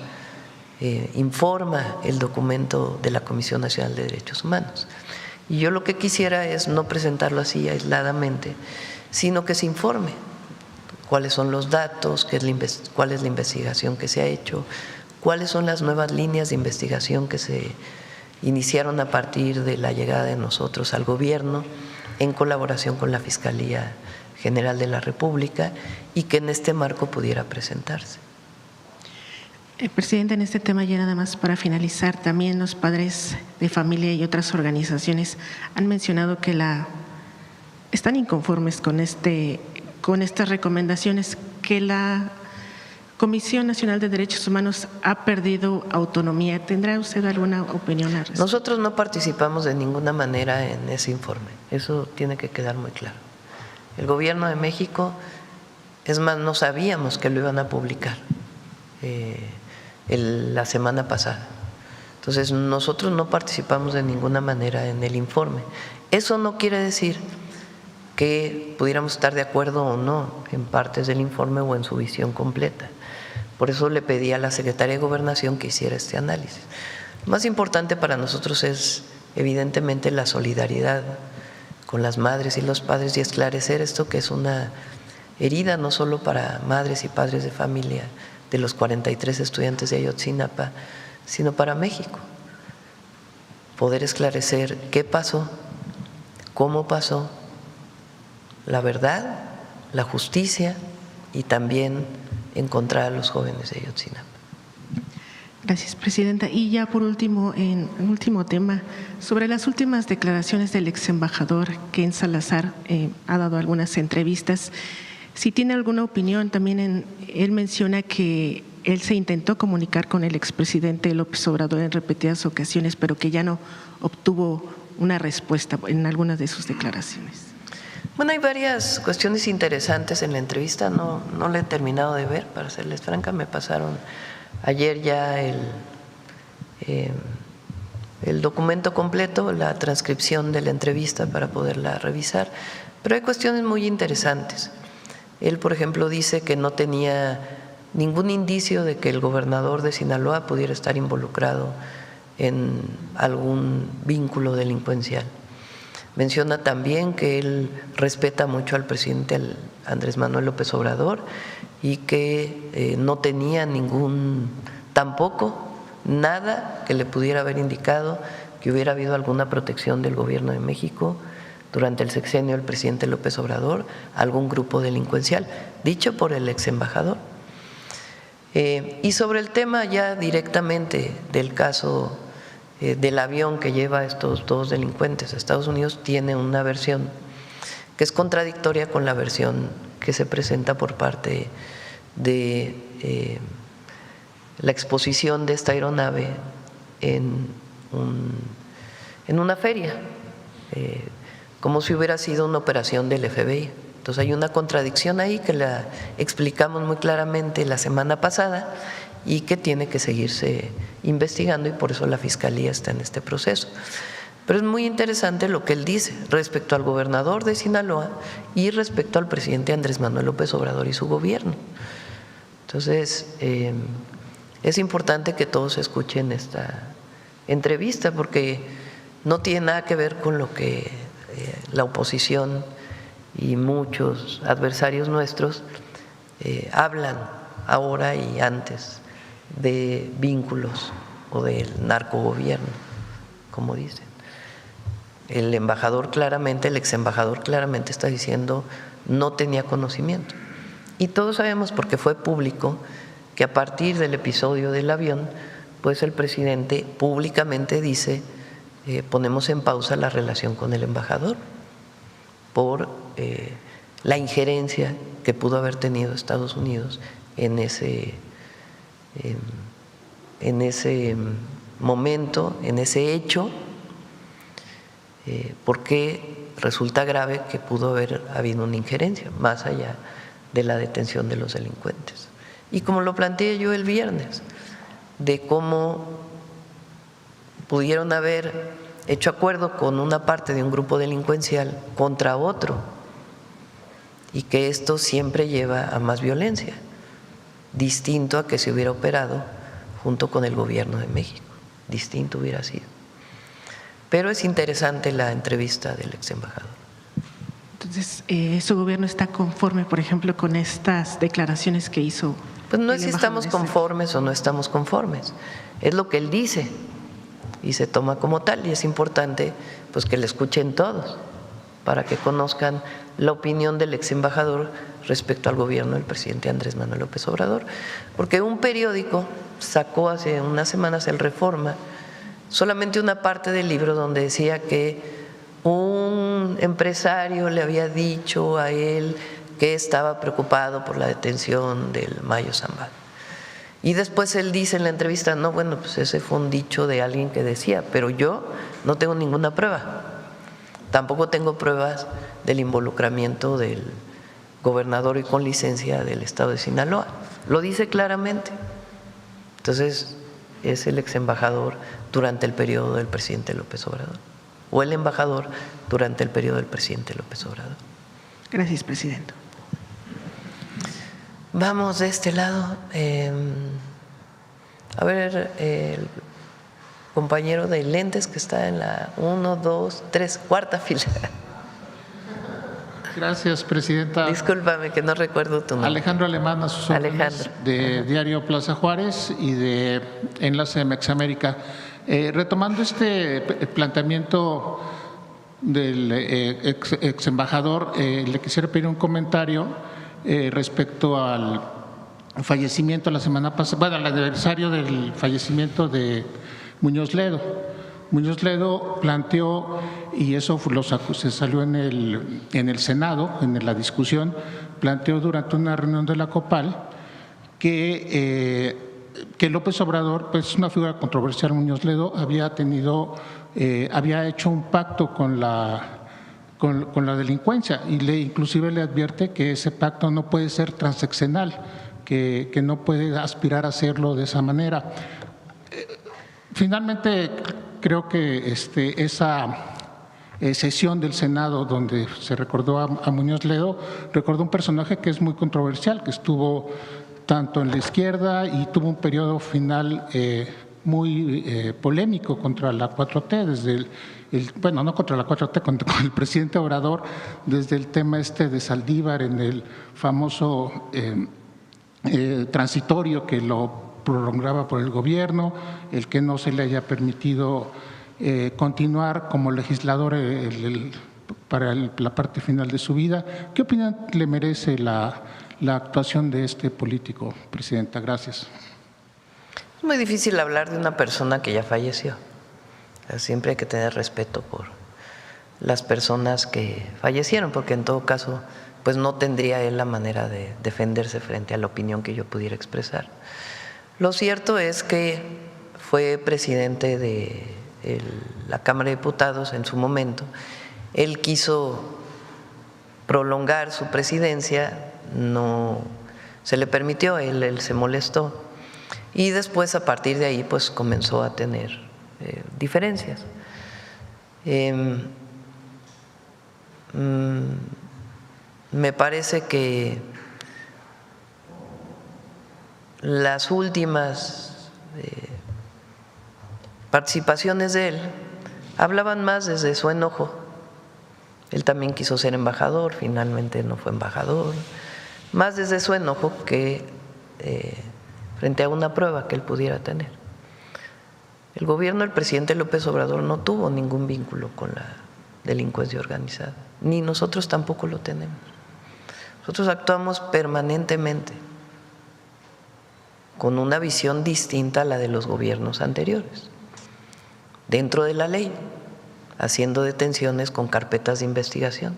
informa el documento de la Comisión Nacional de Derechos Humanos. Y yo lo que quisiera es no presentarlo así aisladamente, sino que se informe cuáles son los datos, cuál es la investigación que se ha hecho, cuáles son las nuevas líneas de investigación que se iniciaron a partir de la llegada de nosotros al gobierno en colaboración con la Fiscalía General de la República y que en este marco pudiera presentarse. Presidente, en este tema ya nada más para finalizar, también los padres de familia y otras organizaciones han mencionado que están inconformes con estas recomendaciones, que la Comisión Nacional de Derechos Humanos ha perdido autonomía. ¿Tendrá usted alguna opinión al respecto? Nosotros no participamos de ninguna manera en ese informe, eso tiene que quedar muy claro. El Gobierno de México, es más, no sabíamos que lo iban a publicar la semana pasada. Entonces, nosotros no participamos de ninguna manera en el informe. Eso no quiere decir que pudiéramos estar de acuerdo o no en partes del informe o en su visión completa. Por eso le pedí a la Secretaría de Gobernación que hiciera este análisis. Lo más importante para nosotros es, evidentemente, la solidaridad con las madres y los padres y esclarecer esto que es una herida no solo para madres y padres de familia de los 43 estudiantes de Ayotzinapa, sino para México. Poder esclarecer qué pasó, cómo pasó, la verdad, la justicia y también encontrar a los jóvenes de Ayotzinapa. Gracias, Presidenta. Y ya por último, en último tema, sobre las últimas declaraciones del ex embajador Ken Salazar, ha dado algunas entrevistas. Si tiene alguna opinión, también él menciona que él se intentó comunicar con el expresidente López Obrador en repetidas ocasiones, pero que ya no obtuvo una respuesta en algunas de sus declaraciones. Bueno, hay varias cuestiones interesantes en la entrevista, no la he terminado de ver, para serles franca, me pasaron ayer ya el documento completo, la transcripción de la entrevista para poderla revisar, pero hay cuestiones muy interesantes. Él, por ejemplo, dice que no tenía ningún indicio de que el gobernador de Sinaloa pudiera estar involucrado en algún vínculo delincuencial. Menciona también que él respeta mucho al presidente Andrés Manuel López Obrador y que no tenía tampoco nada que le pudiera haber indicado que hubiera habido alguna protección del gobierno de México durante el sexenio del presidente López Obrador, algún grupo delincuencial, dicho por el ex embajador. Y sobre el tema ya directamente del caso del avión que lleva a estos dos delincuentes a Estados Unidos, tiene una versión que es contradictoria con la versión que se presenta por parte de la exposición de esta aeronave en una feria, como si hubiera sido una operación del FBI. Entonces hay una contradicción ahí que la explicamos muy claramente la semana pasada y que tiene que seguirse investigando y por eso la Fiscalía está en este proceso. Pero es muy interesante lo que él dice respecto al gobernador de Sinaloa y respecto al presidente Andrés Manuel López Obrador y su gobierno. Entonces, es importante que todos escuchen esta entrevista porque no tiene nada que ver con lo que la oposición y muchos adversarios nuestros hablan ahora y antes de vínculos o del narcogobierno, como dicen. el embajador claramente, el ex embajador claramente está diciendo no tenía conocimiento. Y todos sabemos, porque fue público, que a partir del episodio del avión, pues el presidente públicamente dice ponemos en pausa la relación con el embajador por la injerencia que pudo haber tenido Estados Unidos en ese momento, en ese hecho, porque resulta grave que pudo haber habido una injerencia más allá de la detención de los delincuentes. Y como lo planteé yo el viernes, de cómo pudieron haber hecho acuerdo con una parte de un grupo delincuencial contra otro, y que esto siempre lleva a más violencia, distinto a que se hubiera operado junto con el gobierno de México, distinto hubiera sido. Pero es interesante la entrevista del ex embajador. Entonces, ¿su gobierno está conforme, por ejemplo, con estas declaraciones que hizo? Pues no es si estamos conformes o no estamos conformes, es lo que él dice y se toma como tal, y es importante pues que le escuchen todos para que conozcan la opinión del ex embajador respecto al gobierno del presidente Andrés Manuel López Obrador, porque un periódico sacó hace unas semanas, el Reforma, solamente una parte del libro donde decía que un empresario le había dicho a él que estaba preocupado por la detención del Mayo Zambada. Y después él dice en la entrevista, no, bueno, pues ese fue un dicho de alguien que decía, pero yo no tengo ninguna prueba. Tampoco tengo pruebas del involucramiento del gobernador y con licencia del estado de Sinaloa. Lo dice claramente. Entonces, es el ex embajador durante el periodo del presidente López Obrador, o el embajador durante el periodo del presidente López Obrador. Gracias, presidente. Vamos de este lado. A ver, el compañero de lentes que está en la 1, 2, 3, cuarta fila. Gracias, presidenta. Discúlpame que no recuerdo tu nombre. Alejandro Alemán, a sus órdenes, de Diario Plaza Juárez y de Enlace Mexamérica. Retomando este planteamiento del ex embajador, le quisiera pedir un comentario respecto al fallecimiento la semana pasada, bueno, al aniversario del fallecimiento de Muñoz Ledo. Muñoz Ledo planteó, y eso se salió en el Senado, en la discusión, planteó durante una reunión de la COPAL que López Obrador, pues una figura controversial, Muñoz Ledo, había hecho un pacto con la delincuencia y inclusive le advierte que ese pacto no puede ser transeccional, que no puede aspirar a hacerlo de esa manera. Finalmente, creo que esa sesión del Senado donde se recordó a Muñoz Ledo, recordó un personaje que es muy controversial, que estuvo tanto en la izquierda y tuvo un periodo final muy polémico contra la 4T, desde bueno, no contra la 4T, con el presidente Obrador, desde el tema de Saldívar en el famoso transitorio que lo prolongaba por el gobierno, el que no se le haya permitido continuar como legislador para la parte final de su vida. ¿Qué opinión le merece la actuación de este político, presidenta? Gracias. Es muy difícil hablar de una persona que ya falleció. Siempre hay que tener respeto por las personas que fallecieron, porque en todo caso pues no tendría él la manera de defenderse frente a la opinión que yo pudiera expresar. Lo cierto es que fue presidente de la Cámara de Diputados en su momento. Él quiso prolongar su presidencia, no se le permitió, él se molestó y después a partir de ahí pues comenzó a tener diferencias. Me parece que las últimas participaciones de él hablaban más desde su enojo. Él también quiso ser embajador, finalmente no fue embajador, más desde su enojo que frente a una prueba que él pudiera tener. El gobierno del presidente López Obrador no tuvo ningún vínculo con la delincuencia organizada, ni nosotros tampoco lo tenemos. Nosotros actuamos permanentemente con una visión distinta a la de los gobiernos anteriores, dentro de la ley, haciendo detenciones con carpetas de investigación.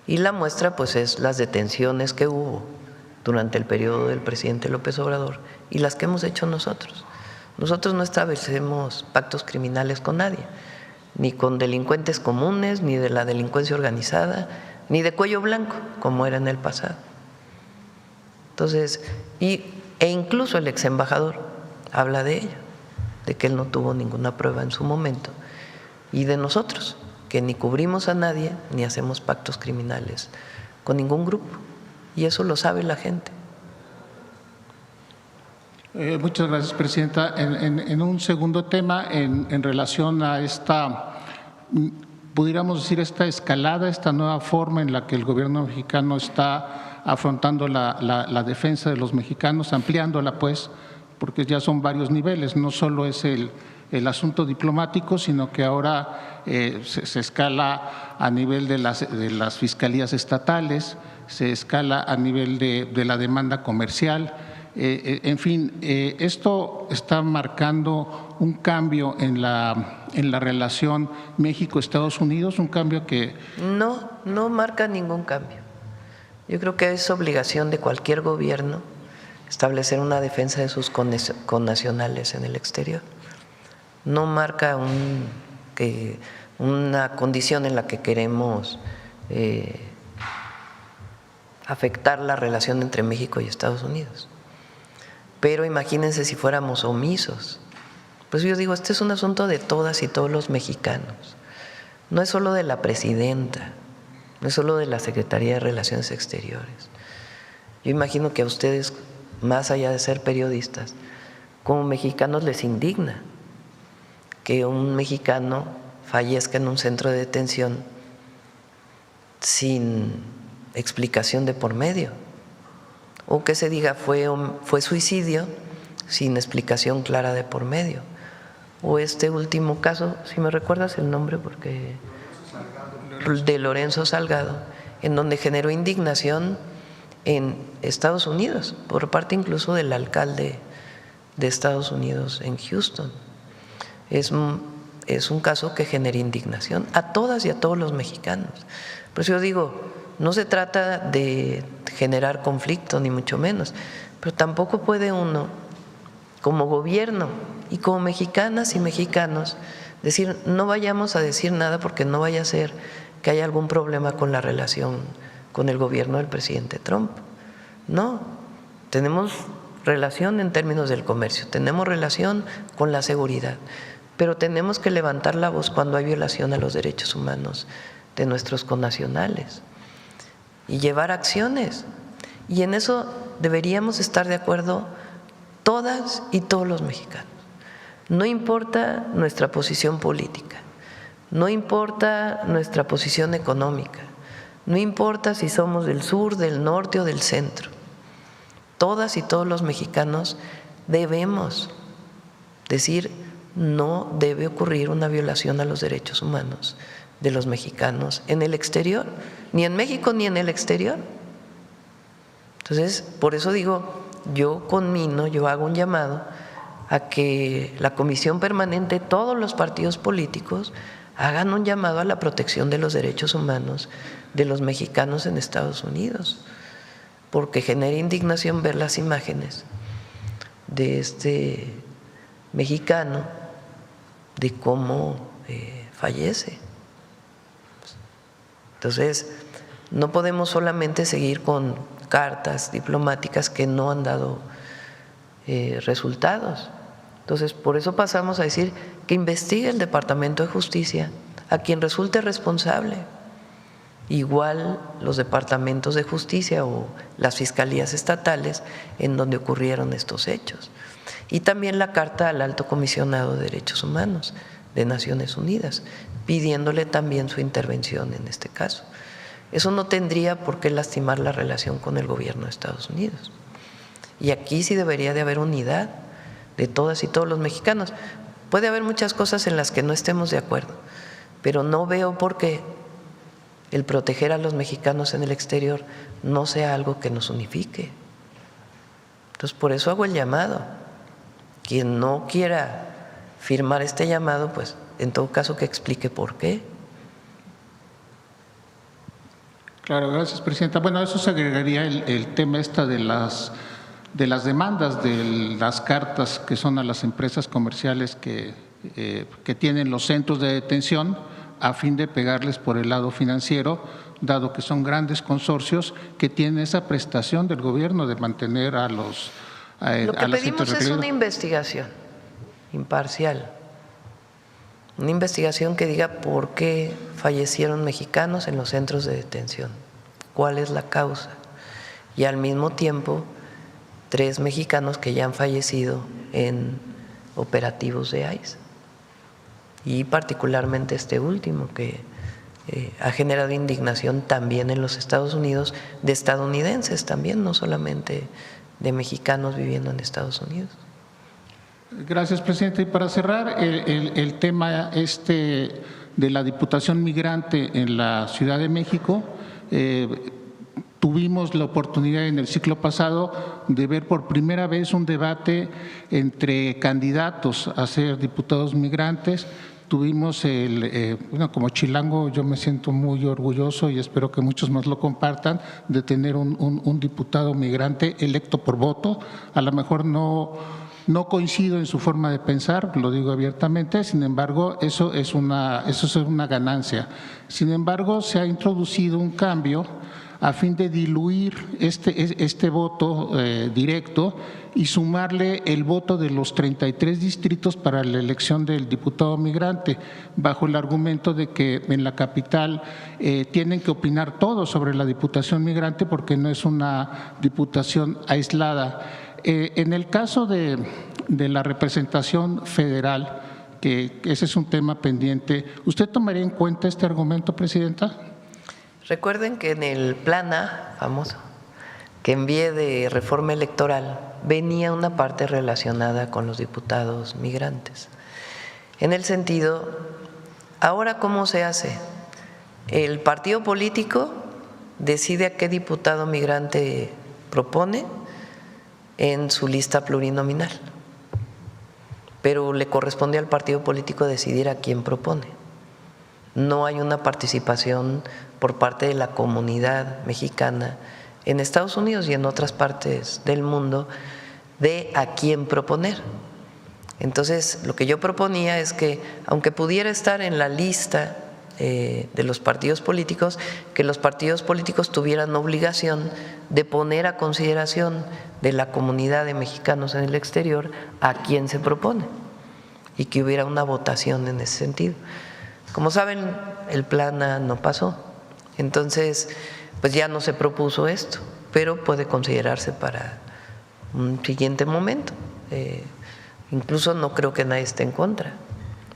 Y la muestra pues es las detenciones que hubo durante el periodo del presidente López Obrador y las que hemos hecho nosotros. Nosotros no establecemos pactos criminales con nadie, ni con delincuentes comunes, ni de la delincuencia organizada, ni de cuello blanco, como era en el pasado. Entonces, e incluso el ex embajador habla de ello, de que él no tuvo ninguna prueba en su momento, y de nosotros, que ni cubrimos a nadie, ni hacemos pactos criminales con ningún grupo, y eso lo sabe la gente. Muchas gracias, Presidenta. En un segundo tema, en relación a esta, pudiéramos decir, esta escalada, esta nueva forma en la que el gobierno mexicano está afrontando la defensa de los mexicanos, ampliándola pues, porque ya son varios niveles, no solo es el asunto diplomático, sino que ahora se escala a nivel de las fiscalías estatales, se escala a nivel de la demanda comercial. En fin, esto está marcando un cambio en la relación México-Estados Unidos, un cambio que… No marca ningún cambio. Yo creo que es obligación de cualquier gobierno establecer una defensa de sus connacionales en el exterior. No marca una condición en la que queremos afectar la relación entre México y Estados Unidos. Pero imagínense si fuéramos omisos. Pues yo digo, este es un asunto de todas y todos los mexicanos. No es solo de la presidenta, no es solo de la Secretaría de Relaciones Exteriores. Yo imagino que a ustedes, más allá de ser periodistas, como mexicanos les indigna que un mexicano fallezca en un centro de detención sin explicación de por medio, o que se diga fue suicidio sin explicación clara de por medio, o este último caso, si me recuerdas el nombre, porque de Lorenzo Salgado, en donde generó indignación en Estados Unidos, por parte incluso del alcalde de Estados Unidos en Houston. Es un caso que genera indignación a todas y a todos los mexicanos. Por eso yo digo, no se trata de generar conflicto, ni mucho menos, pero tampoco puede uno, como gobierno y como mexicanas y mexicanos, decir no vayamos a decir nada porque no vaya a ser que haya algún problema con la relación con el gobierno del presidente Trump. No, tenemos relación en términos del comercio, tenemos relación con la seguridad, pero tenemos que levantar la voz cuando hay violación a los derechos humanos de nuestros connacionales y llevar acciones. Y en eso deberíamos estar de acuerdo todas y todos los mexicanos. No importa nuestra posición política, no importa nuestra posición económica, no importa si somos del sur, del norte o del centro. Todas y todos los mexicanos debemos decir no debe ocurrir una violación a los derechos humanos de los mexicanos en el exterior, ni en México ni en el exterior. Entonces, por eso digo, yo conmino, yo hago un llamado a que la Comisión Permanente, todos los partidos políticos, hagan un llamado a la protección de los derechos humanos de los mexicanos en Estados Unidos, porque genera indignación ver las imágenes de este mexicano, de cómo fallece. Entonces, no podemos solamente seguir con cartas diplomáticas que no han dado resultados. Entonces, por eso pasamos a decir que investigue el Departamento de Justicia a quien resulte responsable. Igual los departamentos de justicia o las fiscalías estatales en donde ocurrieron estos hechos. Y también la carta al Alto Comisionado de Derechos Humanos de Naciones Unidas, pidiéndole también su intervención en este caso. Eso no tendría por qué lastimar la relación con el gobierno de Estados Unidos. Y aquí sí debería de haber unidad de todas y todos los mexicanos. Puede haber muchas cosas en las que no estemos de acuerdo, pero no veo por qué el proteger a los mexicanos en el exterior no sea algo que nos unifique. Entonces, por eso hago el llamado. Quien no quiera firmar este llamado, pues en todo caso que explique por qué. Claro, gracias, presidenta. Bueno, a eso se agregaría el tema de las demandas de las cartas que son a las empresas comerciales que tienen los centros de detención a fin de pegarles por el lado financiero, dado que son grandes consorcios que tienen esa prestación del gobierno de mantener a los Lo que pedimos es una investigación imparcial, una investigación que diga por qué fallecieron mexicanos en los centros de detención, cuál es la causa, y al mismo tiempo 3 mexicanos que ya han fallecido en operativos de ICE, y particularmente este último que ha generado indignación también en los Estados Unidos, de estadounidenses también, no solamente de mexicanos viviendo en Estados Unidos. Gracias, presidente. Y para cerrar, el tema de la Diputación Migrante en la Ciudad de México, tuvimos la oportunidad en el ciclo pasado de ver por primera vez un debate entre candidatos a ser diputados migrantes. Tuvimos como chilango yo me siento muy orgulloso y espero que muchos más lo compartan, de tener un diputado migrante electo por voto. A lo mejor no coincido en su forma de pensar, lo digo abiertamente, sin embargo, eso es una ganancia. Sin embargo, se ha introducido un cambio a fin de diluir este voto directo y sumarle el voto de los 33 distritos para la elección del diputado migrante, bajo el argumento de que en la capital tienen que opinar todos sobre la diputación migrante porque no es una diputación aislada. En el caso de la representación federal, que ese es un tema pendiente, ¿usted tomaría en cuenta este argumento, presidenta? Recuerden que en el Plan A, famoso, que envié de reforma electoral, venía una parte relacionada con los diputados migrantes. En el sentido, ¿ahora cómo se hace? El partido político decide a qué diputado migrante propone en su lista plurinominal, pero le corresponde al partido político decidir a quién propone. No hay una participación por parte de la comunidad mexicana en Estados Unidos y en otras partes del mundo de a quién proponer. Entonces, lo que yo proponía es que, aunque pudiera estar en la lista de los partidos políticos, que los partidos políticos tuvieran obligación de poner a consideración de la comunidad de mexicanos en el exterior a quién se propone y que hubiera una votación en ese sentido. Como saben, el Plan A no pasó, entonces pues ya no se propuso esto, pero puede considerarse para un siguiente momento. Incluso no creo que nadie esté en contra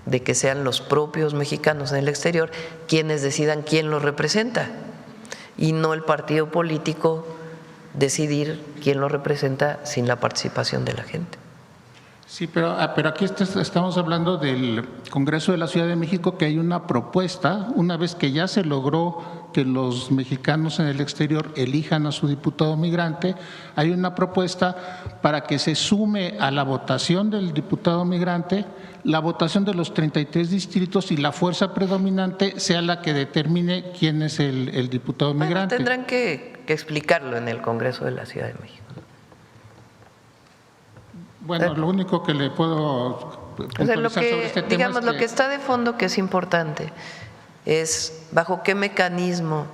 de que sean los propios mexicanos en el exterior quienes decidan quién los representa y no el partido político decidir quién los representa sin la participación de la gente. Sí, pero aquí estamos hablando del Congreso de la Ciudad de México, que hay una propuesta, una vez que ya se logró que los mexicanos en el exterior elijan a su diputado migrante, hay una propuesta para que se sume a la votación del diputado migrante la votación de los 33 distritos y la fuerza predominante sea la que determine quién es el diputado migrante. Tendrán que explicarlo en el Congreso de la Ciudad de México. Bueno, lo único que le puedo puntualizar sobre este tema digamos, es lo que está de fondo, que es importante, es bajo qué mecanismo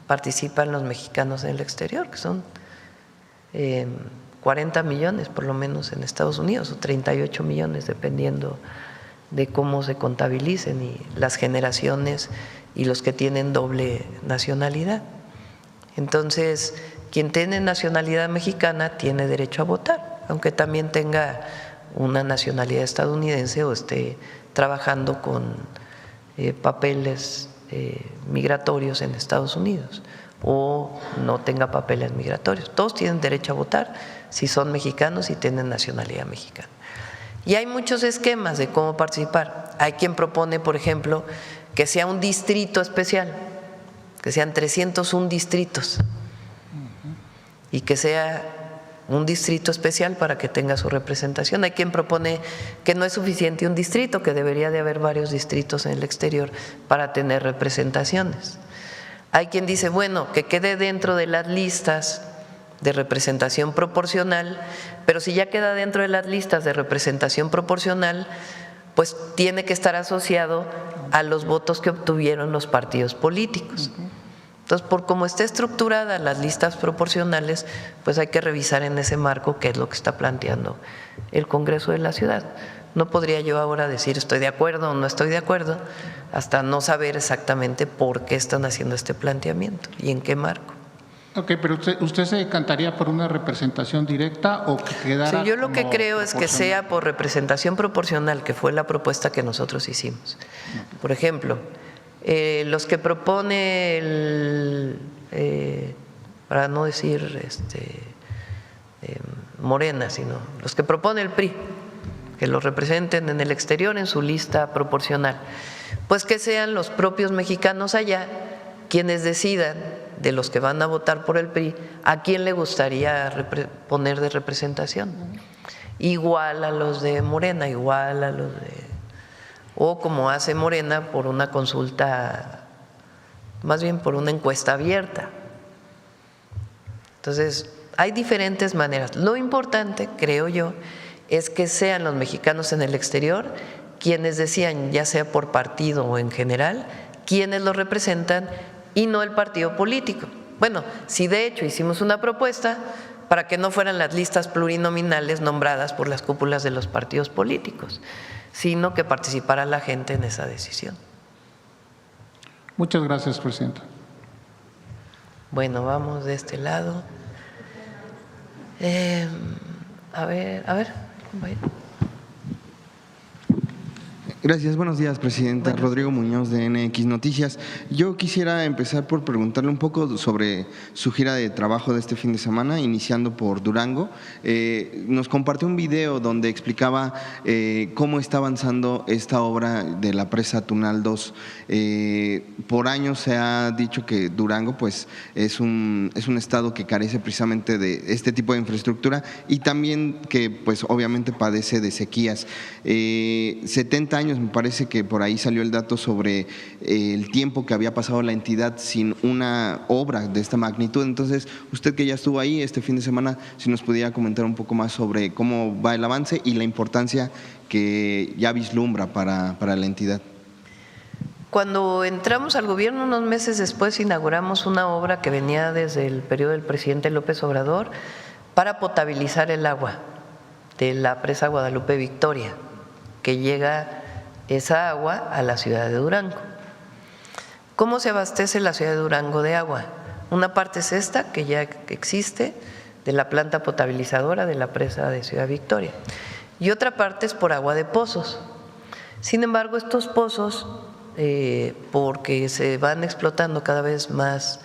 participan los mexicanos en el exterior, que son 40 millones por lo menos en Estados Unidos, o 38 millones, dependiendo de cómo se contabilicen, y las generaciones y los que tienen doble nacionalidad. Entonces, quien tiene nacionalidad mexicana tiene derecho a votar, aunque también tenga una nacionalidad estadounidense o esté trabajando con papeles migratorios en Estados Unidos o no tenga papeles migratorios. Todos tienen derecho a votar si son mexicanos y tienen nacionalidad mexicana. Y hay muchos esquemas de cómo participar. Hay quien propone, por ejemplo, que sea un distrito especial, que sean 301 distritos y que sea un distrito especial para que tenga su representación. Hay quien propone que no es suficiente un distrito, que debería de haber varios distritos en el exterior para tener representaciones. Hay quien dice, bueno, que quede dentro de las listas de representación proporcional, pero si ya queda dentro de las listas de representación proporcional, pues tiene que estar asociado a los votos que obtuvieron los partidos políticos. Entonces, por cómo está estructurada las listas proporcionales, pues hay que revisar en ese marco qué es lo que está planteando el Congreso de la Ciudad. No podría yo ahora decir estoy de acuerdo o no estoy de acuerdo, hasta no saber exactamente por qué están haciendo este planteamiento y en qué marco. Ok, pero ¿usted se decantaría por una representación directa o que quedara? Sí, yo lo que creo es que sea por representación proporcional, que fue la propuesta que nosotros hicimos. Por ejemplo, los que propone para no decir Morena, sino los que propone el PRI, que lo representen en el exterior en su lista proporcional, pues que sean los propios mexicanos allá quienes decidan de los que van a votar por el PRI a quién le gustaría poner de representación, igual a los de Morena, igual a los de… o como hace Morena por una consulta, más bien por una encuesta abierta. Entonces, hay diferentes maneras. Lo importante, creo yo, es que sean los mexicanos en el exterior quienes decían, ya sea por partido o en general, quienes los representan y no el partido político. Bueno, si de hecho hicimos una propuesta para que no fueran las listas plurinominales nombradas por las cúpulas de los partidos políticos, sino que participara la gente en esa decisión. Muchas gracias, presidenta. Bueno, vamos de este lado. A ver, compañero. Gracias, buenos días, presidenta. Rodrigo Muñoz, de NX Noticias. Yo quisiera empezar por preguntarle un poco sobre su gira de trabajo de este fin de semana, iniciando por Durango. Nos compartió un video donde explicaba cómo está avanzando esta obra de la presa Tunal 2. Por años se ha dicho que Durango pues, es un estado que carece precisamente de este tipo de infraestructura y también que pues, obviamente padece de sequías. 70 años me parece que por ahí salió el dato sobre el tiempo que había pasado la entidad sin una obra de esta magnitud. Entonces, usted que ya estuvo ahí este fin de semana, si nos pudiera comentar un poco más sobre cómo va el avance y la importancia que ya vislumbra para la entidad. Cuando entramos al gobierno, unos meses después inauguramos una obra que venía desde el periodo del presidente López Obrador para potabilizar el agua de la presa Guadalupe Victoria, que llega esa agua a la ciudad de Durango. ¿Cómo se abastece la ciudad de Durango de agua? Una parte es esta, que ya existe, de la planta potabilizadora de la presa de Ciudad Victoria, y otra parte es por agua de pozos. Sin embargo, estos pozos, porque se van explotando cada vez más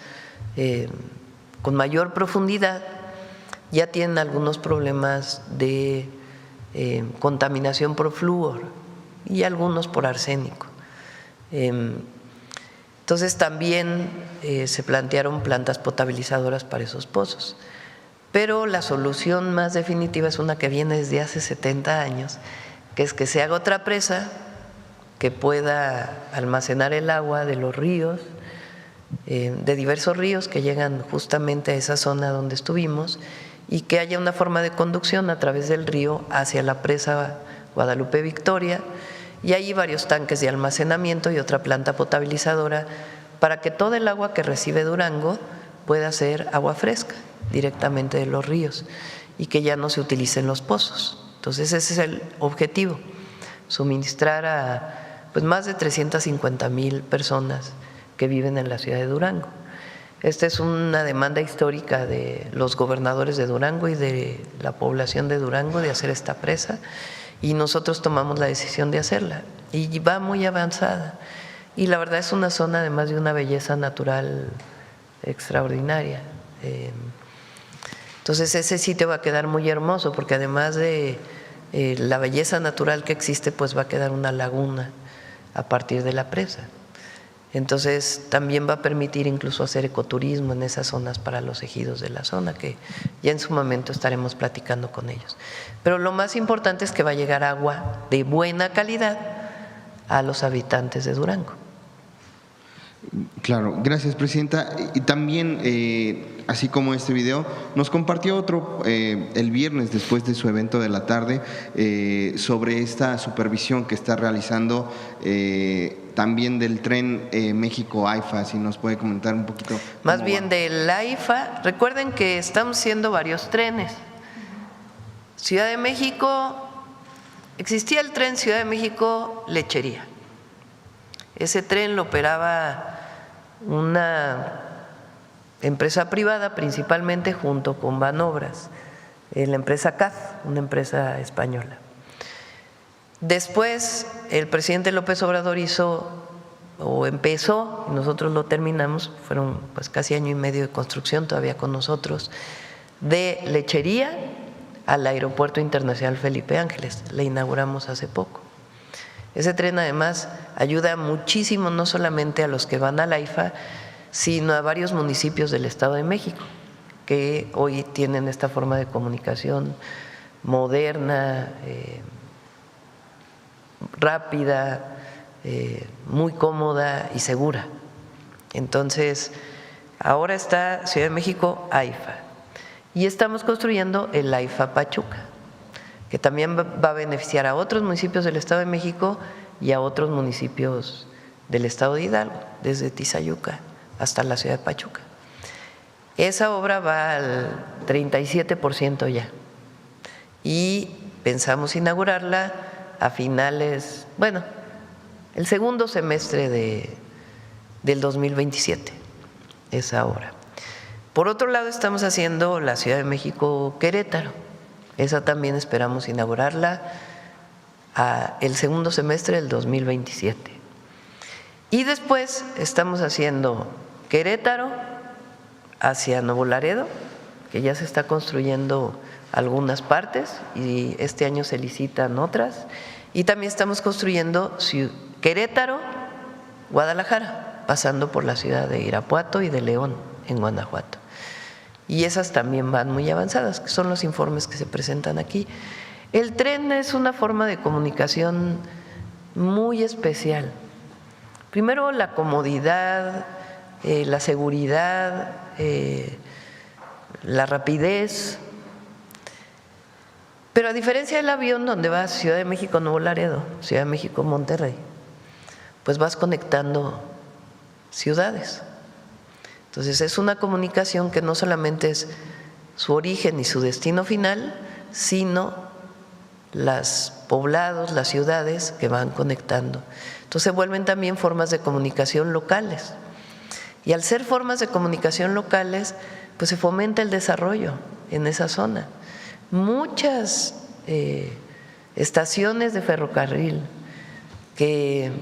con mayor profundidad, ya tienen algunos problemas de contaminación por flúor y algunos por arsénico. Entonces también se plantearon plantas potabilizadoras para esos pozos, pero la solución más definitiva es una que viene desde hace 70 años, que es que se haga otra presa que pueda almacenar el agua de los ríos, de diversos ríos que llegan justamente a esa zona donde estuvimos, y que haya una forma de conducción a través del río hacia la presa Guadalupe Victoria, y hay varios tanques de almacenamiento y otra planta potabilizadora para que todo el agua que recibe Durango pueda ser agua fresca directamente de los ríos y que ya no se utilicen los pozos. Entonces ese es el objetivo, suministrar a pues, más de 350,000 personas que viven en la ciudad de Durango. Esta es una demanda histórica de los gobernadores de Durango y de la población de Durango de hacer esta presa, y nosotros tomamos la decisión de hacerla y va muy avanzada, y la verdad es una zona además de una belleza natural extraordinaria. Entonces ese sitio va a quedar muy hermoso porque además de la belleza natural que existe, pues va a quedar una laguna a partir de la presa. Entonces también va a permitir incluso hacer ecoturismo en esas zonas para los ejidos de la zona, que ya en su momento estaremos platicando con ellos. Pero lo más importante es que va a llegar agua de buena calidad a los habitantes de Durango. Claro, gracias, presidenta. Y también, así como este video, nos compartió otro el viernes después de su evento de la tarde sobre esta supervisión que está realizando también del tren México-AIFA, si nos puede comentar un poquito. Más bien del AIFA, recuerden que estamos haciendo varios trenes. Ciudad de México, existía el tren Ciudad de México-Lechería. Ese tren lo operaba una empresa privada, principalmente junto con Banobras, la empresa CAF, una empresa española. Después, el presidente López Obrador empezó, y nosotros lo terminamos, fueron pues casi año y medio de construcción todavía con nosotros, de Lechería al Aeropuerto Internacional Felipe Ángeles, le inauguramos hace poco. Ese tren además ayuda muchísimo no solamente a los que van al AIFA, sino a varios municipios del Estado de México, que hoy tienen esta forma de comunicación moderna, rápida, muy cómoda y segura. Entonces, ahora está Ciudad de México, AIFA, y estamos construyendo el AIFA Pachuca, que también va a beneficiar a otros municipios del Estado de México y a otros municipios del Estado de Hidalgo, desde Tizayuca hasta la ciudad de Pachuca. Esa obra va al 37% ya y pensamos inaugurarla a finales, bueno, el segundo semestre del 2027, esa obra. Por otro lado, estamos haciendo la Ciudad de México-Querétaro. Esa también esperamos inaugurarla el segundo semestre del 2027. Y después estamos haciendo Querétaro hacia Nuevo Laredo, que ya se está construyendo algunas partes y este año se licitan otras. Y también estamos construyendo Querétaro, Guadalajara, pasando por la ciudad de Irapuato y de León, en Guanajuato. Y esas también van muy avanzadas, que son los informes que se presentan aquí. El tren es una forma de comunicación muy especial. Primero, la comodidad, la seguridad, la rapidez. Pero a diferencia del avión, donde vas Ciudad de México, Nuevo Laredo, Ciudad de México, Monterrey, pues vas conectando ciudades. Entonces es una comunicación que no solamente es su origen y su destino final, sino los poblados, las ciudades que van conectando. Entonces se vuelven también formas de comunicación locales. Y al ser formas de comunicación locales, pues se fomenta el desarrollo en esa zona. Muchas estaciones de ferrocarril que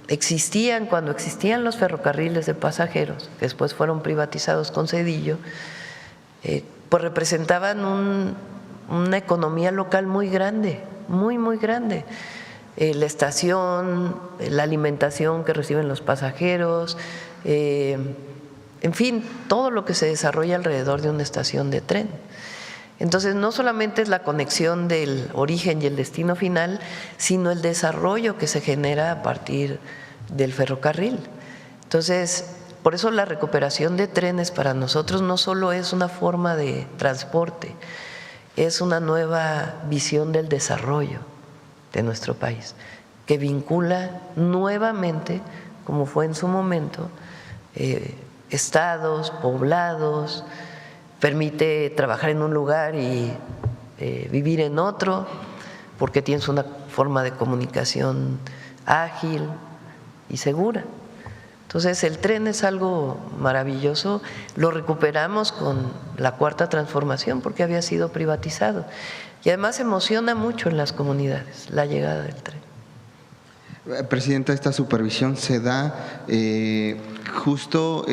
existían cuando existían los ferrocarriles de pasajeros, que después fueron privatizados con Zedillo, pues representaban una economía local muy grande, muy, muy grande. La estación, la alimentación que reciben los pasajeros, en fin, todo lo que se desarrolla alrededor de una estación de tren. Entonces, no solamente es la conexión del origen y el destino final, sino el desarrollo que se genera a partir del ferrocarril. Entonces, por eso la recuperación de trenes para nosotros no solo es una forma de transporte, es una nueva visión del desarrollo de nuestro país, que vincula nuevamente, como fue en su momento, estados, poblados, permite trabajar en un lugar y vivir en otro, porque tienes una forma de comunicación ágil y segura. Entonces el tren es algo maravilloso, lo recuperamos con la Cuarta Transformación porque había sido privatizado y además emociona mucho en las comunidades la llegada del tren. Presidenta, esta supervisión se da justo,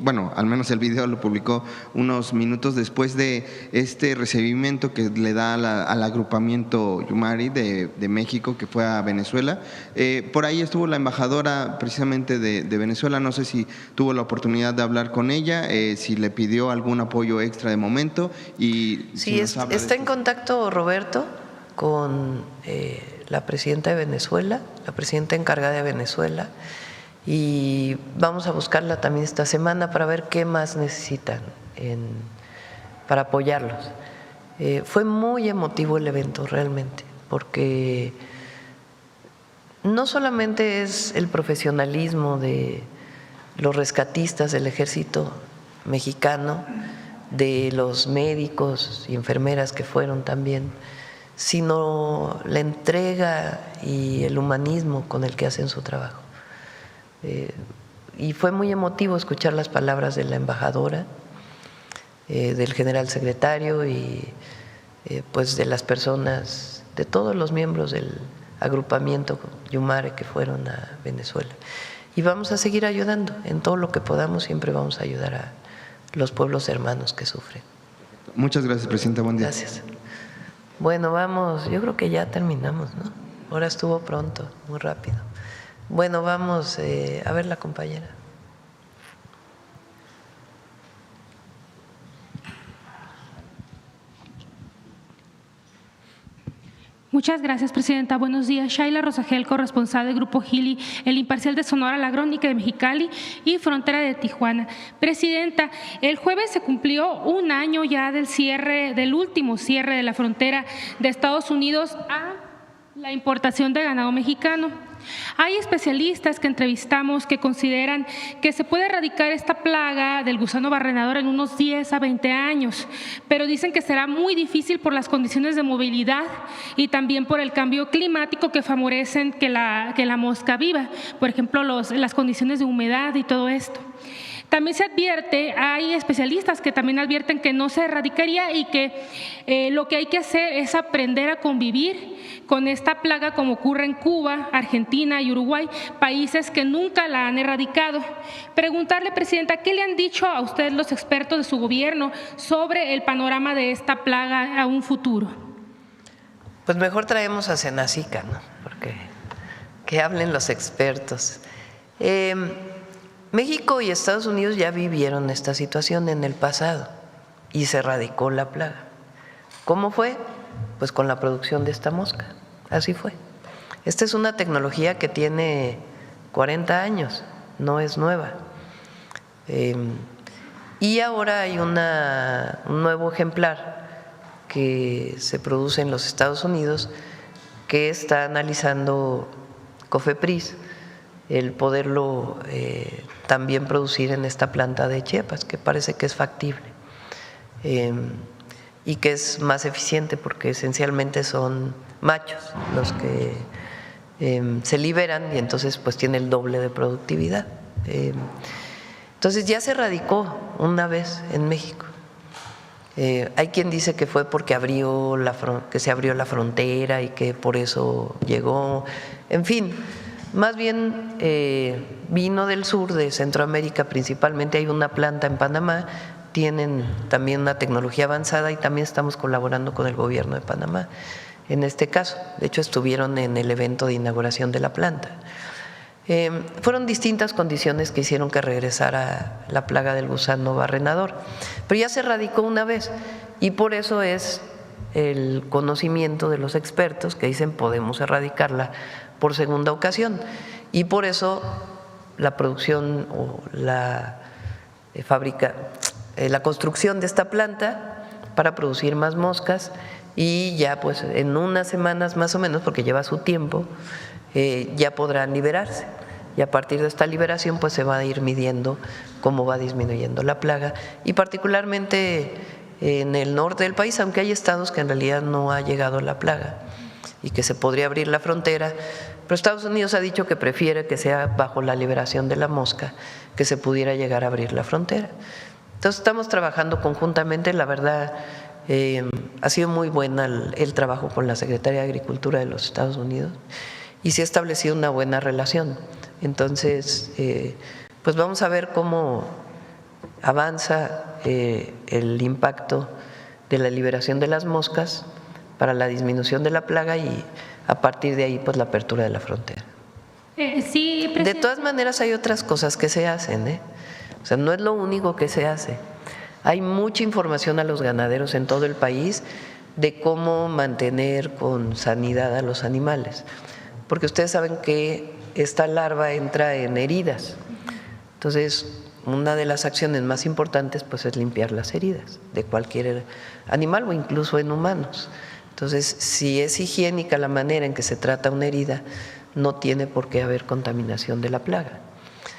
bueno, al menos el video lo publicó unos minutos después de este recibimiento que le da al agrupamiento Yumari de México, que fue a Venezuela. Por ahí estuvo la embajadora precisamente de Venezuela, no sé si tuvo la oportunidad de hablar con ella, si le pidió algún apoyo extra de momento. Y sí, está en contacto Roberto con la presidenta de Venezuela, la presidenta encargada de Venezuela, y vamos a buscarla también esta semana para ver qué más necesitan para apoyarlos. Fue muy emotivo el evento realmente, porque no solamente es el profesionalismo de los rescatistas del ejército mexicano, de los médicos y enfermeras que fueron también, sino la entrega y el humanismo con el que hacen su trabajo. Y fue muy emotivo escuchar las palabras de la embajadora, del general secretario y pues de las personas, de todos los miembros del agrupamiento Yumare que fueron a Venezuela. Y vamos a seguir ayudando en todo lo que podamos, siempre vamos a ayudar a los pueblos hermanos que sufren. Muchas gracias, presidenta. Buen día. Gracias. Bueno, vamos, yo creo que ya terminamos, ¿no? Ahora estuvo pronto, muy rápido. Bueno, vamos a ver la compañera. Muchas gracias, presidenta. Buenos días. Shaila Rosagel, corresponsal del Grupo Gili, El Imparcial de Sonora, La Crónica de Mexicali y Frontera de Tijuana. Presidenta, el jueves se cumplió un año ya del último cierre de la frontera de Estados Unidos a la importación de ganado mexicano. Hay especialistas que entrevistamos que consideran que se puede erradicar esta plaga del gusano barrenador en unos 10 a 20 años, pero dicen que será muy difícil por las condiciones de movilidad y también por el cambio climático que favorecen que la mosca viva, por ejemplo, las condiciones de humedad y todo esto. También se advierte, hay especialistas que también advierten que no se erradicaría y que lo que hay que hacer es aprender a convivir con esta plaga como ocurre en Cuba, Argentina y Uruguay, países que nunca la han erradicado. Preguntarle, presidenta, ¿qué le han dicho a usted los expertos de su gobierno sobre el panorama de esta plaga a un futuro? Pues mejor traemos a Senacica, ¿no? Porque que hablen los expertos. México y Estados Unidos ya vivieron esta situación en el pasado y se erradicó la plaga. ¿Cómo fue? Pues con la producción de esta mosca. Así fue. Esta es una tecnología que tiene 40 años, no es nueva. Y ahora hay un nuevo ejemplar que se produce en los Estados Unidos que está analizando COFEPRIS el poderlo también producir en esta planta de Chiapas, que parece que es factible y que es más eficiente porque esencialmente son machos los que se liberan y entonces pues tiene el doble de productividad. Entonces ya se radicó una vez en México. Hay quien dice que fue porque que se abrió la frontera y que por eso llegó, en fin. Más bien vino del sur, de Centroamérica principalmente, hay una planta en Panamá, tienen también una tecnología avanzada y también estamos colaborando con el gobierno de Panamá en este caso. De hecho, estuvieron en el evento de inauguración de la planta. Fueron distintas condiciones que hicieron que regresara la plaga del gusano barrenador, pero ya se erradicó una vez y por eso es el conocimiento de los expertos que dicen podemos erradicarla por segunda ocasión y por eso la producción o la construcción de esta planta para producir más moscas y ya pues en unas semanas más o menos, porque lleva su tiempo, ya podrán liberarse y a partir de esta liberación pues se va a ir midiendo cómo va disminuyendo la plaga y particularmente en el norte del país, aunque hay estados que en realidad no ha llegado la plaga y que se podría abrir la frontera, pero Estados Unidos ha dicho que prefiere que sea bajo la liberación de la mosca que se pudiera llegar a abrir la frontera. Entonces estamos trabajando conjuntamente, la verdad ha sido muy buena el trabajo con la Secretaría de Agricultura de los Estados Unidos y se ha establecido una buena relación. Entonces, pues vamos a ver cómo avanza el impacto de la liberación de las moscas para la disminución de la plaga y a partir de ahí pues la apertura de la frontera. Sí, presidente. De todas maneras hay otras cosas que se hacen, o sea, no es lo único que se hace. Hay mucha información a los ganaderos en todo el país de cómo mantener con sanidad a los animales, porque ustedes saben que esta larva entra en heridas. Entonces, una de las acciones más importantes pues es limpiar las heridas de cualquier animal o incluso en humanos. Entonces, si es higiénica la manera en que se trata una herida, no tiene por qué haber contaminación de la plaga.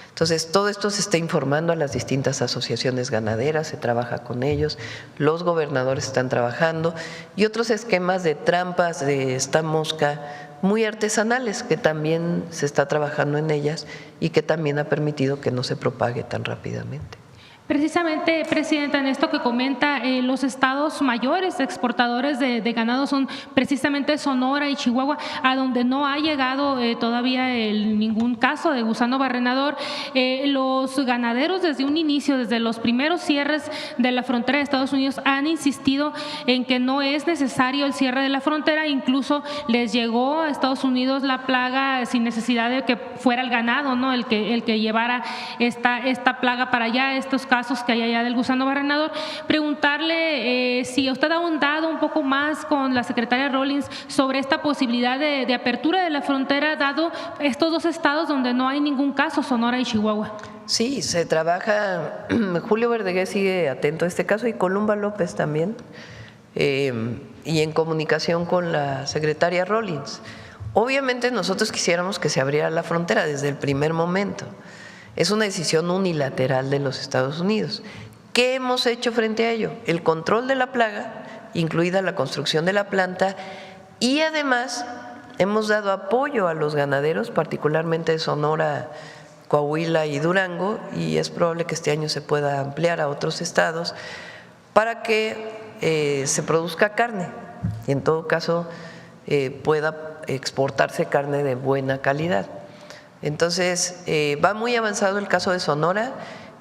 Entonces, todo esto se está informando a las distintas asociaciones ganaderas, se trabaja con ellos, los gobernadores están trabajando y otros esquemas de trampas de esta mosca muy artesanales que también se está trabajando en ellas y que también ha permitido que no se propague tan rápidamente. Precisamente, Presidenta, en esto que comenta, los estados mayores exportadores de ganado son precisamente Sonora y Chihuahua, a donde no ha llegado todavía ningún caso de gusano barrenador. Los ganaderos desde un inicio, desde los primeros cierres de la frontera de Estados Unidos, han insistido en que no es necesario el cierre de la frontera, incluso les llegó a Estados Unidos la plaga sin necesidad de que fuera el ganado, ¿no? el que llevara esta plaga para allá, estos casos que hay allá del gusano barrenador. Preguntarle si usted ha ahondado un poco más con la secretaria Rawlings sobre esta posibilidad de apertura de la frontera, dado estos dos estados donde no hay ningún caso, Sonora y Chihuahua. Sí, se trabaja, Julio Verdeguer sigue atento a este caso y Columba López también, y en comunicación con la secretaria Rawlings. Obviamente nosotros quisiéramos que se abriera la frontera desde el primer momento. Es una decisión unilateral de los Estados Unidos. ¿Qué hemos hecho frente a ello? El control de la plaga, incluida la construcción de la planta, y además hemos dado apoyo a los ganaderos, particularmente de Sonora, Coahuila y Durango, y es probable que este año se pueda ampliar a otros estados para que se produzca carne y en todo caso pueda exportarse carne de buena calidad. Entonces, va muy avanzado el caso de Sonora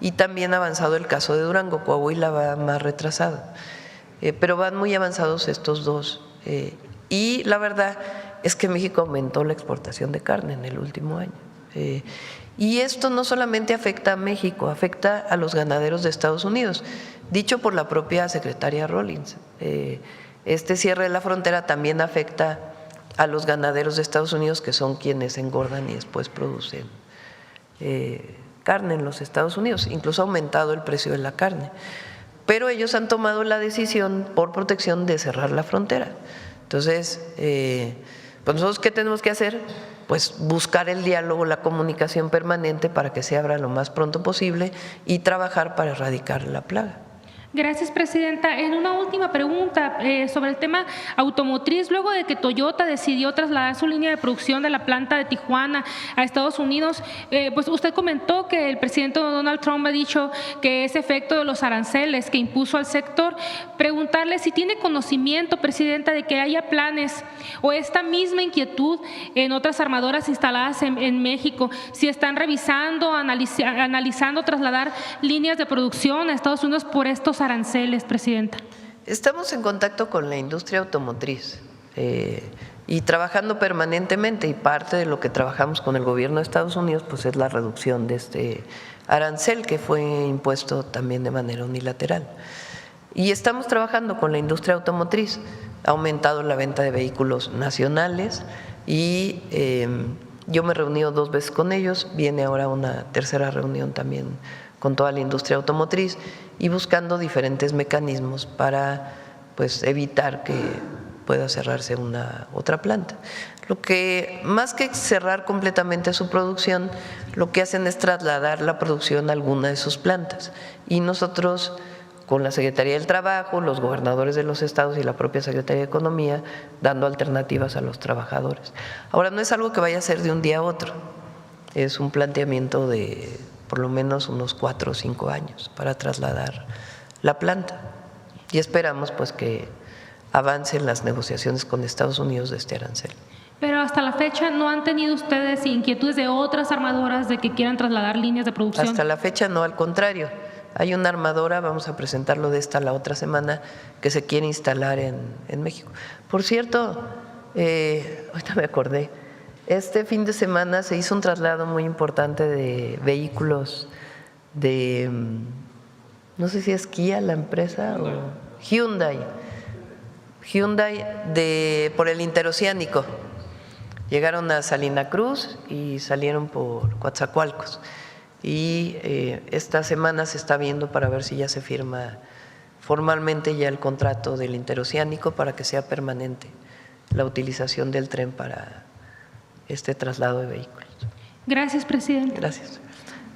y también ha avanzado el caso de Durango. Coahuila va más retrasado, pero van muy avanzados estos dos. Y la verdad es que México aumentó la exportación de carne en el último año. Y esto no solamente afecta a México, afecta a los ganaderos de Estados Unidos, dicho por la propia secretaria Rawlings. Este cierre de la frontera también afecta a los ganaderos de Estados Unidos, que son quienes engordan y después producen carne en los Estados Unidos. Incluso ha aumentado el precio de la carne. Pero ellos han tomado la decisión por protección de cerrar la frontera. Entonces, pues nosotros, ¿qué tenemos que hacer? Pues buscar el diálogo, la comunicación permanente para que se abra lo más pronto posible y trabajar para erradicar la plaga. Gracias, Presidenta. En una última pregunta sobre el tema automotriz, luego de que Toyota decidió trasladar su línea de producción de la planta de Tijuana a Estados Unidos, pues usted comentó que el presidente Donald Trump ha dicho que es efecto de los aranceles que impuso al sector. Preguntarle si tiene conocimiento, Presidenta, de que haya planes o esta misma inquietud en otras armadoras instaladas en México, si están revisando, analizando trasladar líneas de producción a Estados Unidos por estos aranceles, Presidenta. Estamos en contacto con la industria automotriz y trabajando permanentemente, y parte de lo que trabajamos con el gobierno de Estados Unidos pues es la reducción de este arancel que fue impuesto también de manera unilateral. Y estamos trabajando con la industria automotriz, ha aumentado la venta de vehículos nacionales y yo me he reunido 2 veces con ellos, viene ahora una tercera reunión también con toda la industria automotriz y buscando diferentes mecanismos para pues evitar que pueda cerrarse otra planta. Lo que más que cerrar completamente su producción, lo que hacen es trasladar la producción a alguna de sus plantas y nosotros con la Secretaría del Trabajo, los gobernadores de los estados y la propia Secretaría de Economía dando alternativas a los trabajadores. Ahora no es algo que vaya a ser de un día a otro, es un planteamiento de por lo menos unos 4 o 5 años para trasladar la planta y esperamos pues que avancen las negociaciones con Estados Unidos de este arancel. Pero hasta la fecha no han tenido ustedes inquietudes de otras armadoras de que quieran trasladar líneas de producción. Hasta la fecha no, al contrario. Hay una armadora, vamos a presentarlo de esta la otra semana, que se quiere instalar en México. Por cierto, ahorita me acordé, este fin de semana se hizo un traslado muy importante de vehículos de, no sé si es Kia la empresa o Hyundai por el interoceánico. Llegaron a Salina Cruz y salieron por Coatzacoalcos. Y esta semana se está viendo para ver si ya se firma formalmente ya el contrato del interoceánico para que sea permanente la utilización del tren para este traslado de vehículos. Gracias, presidente. Gracias.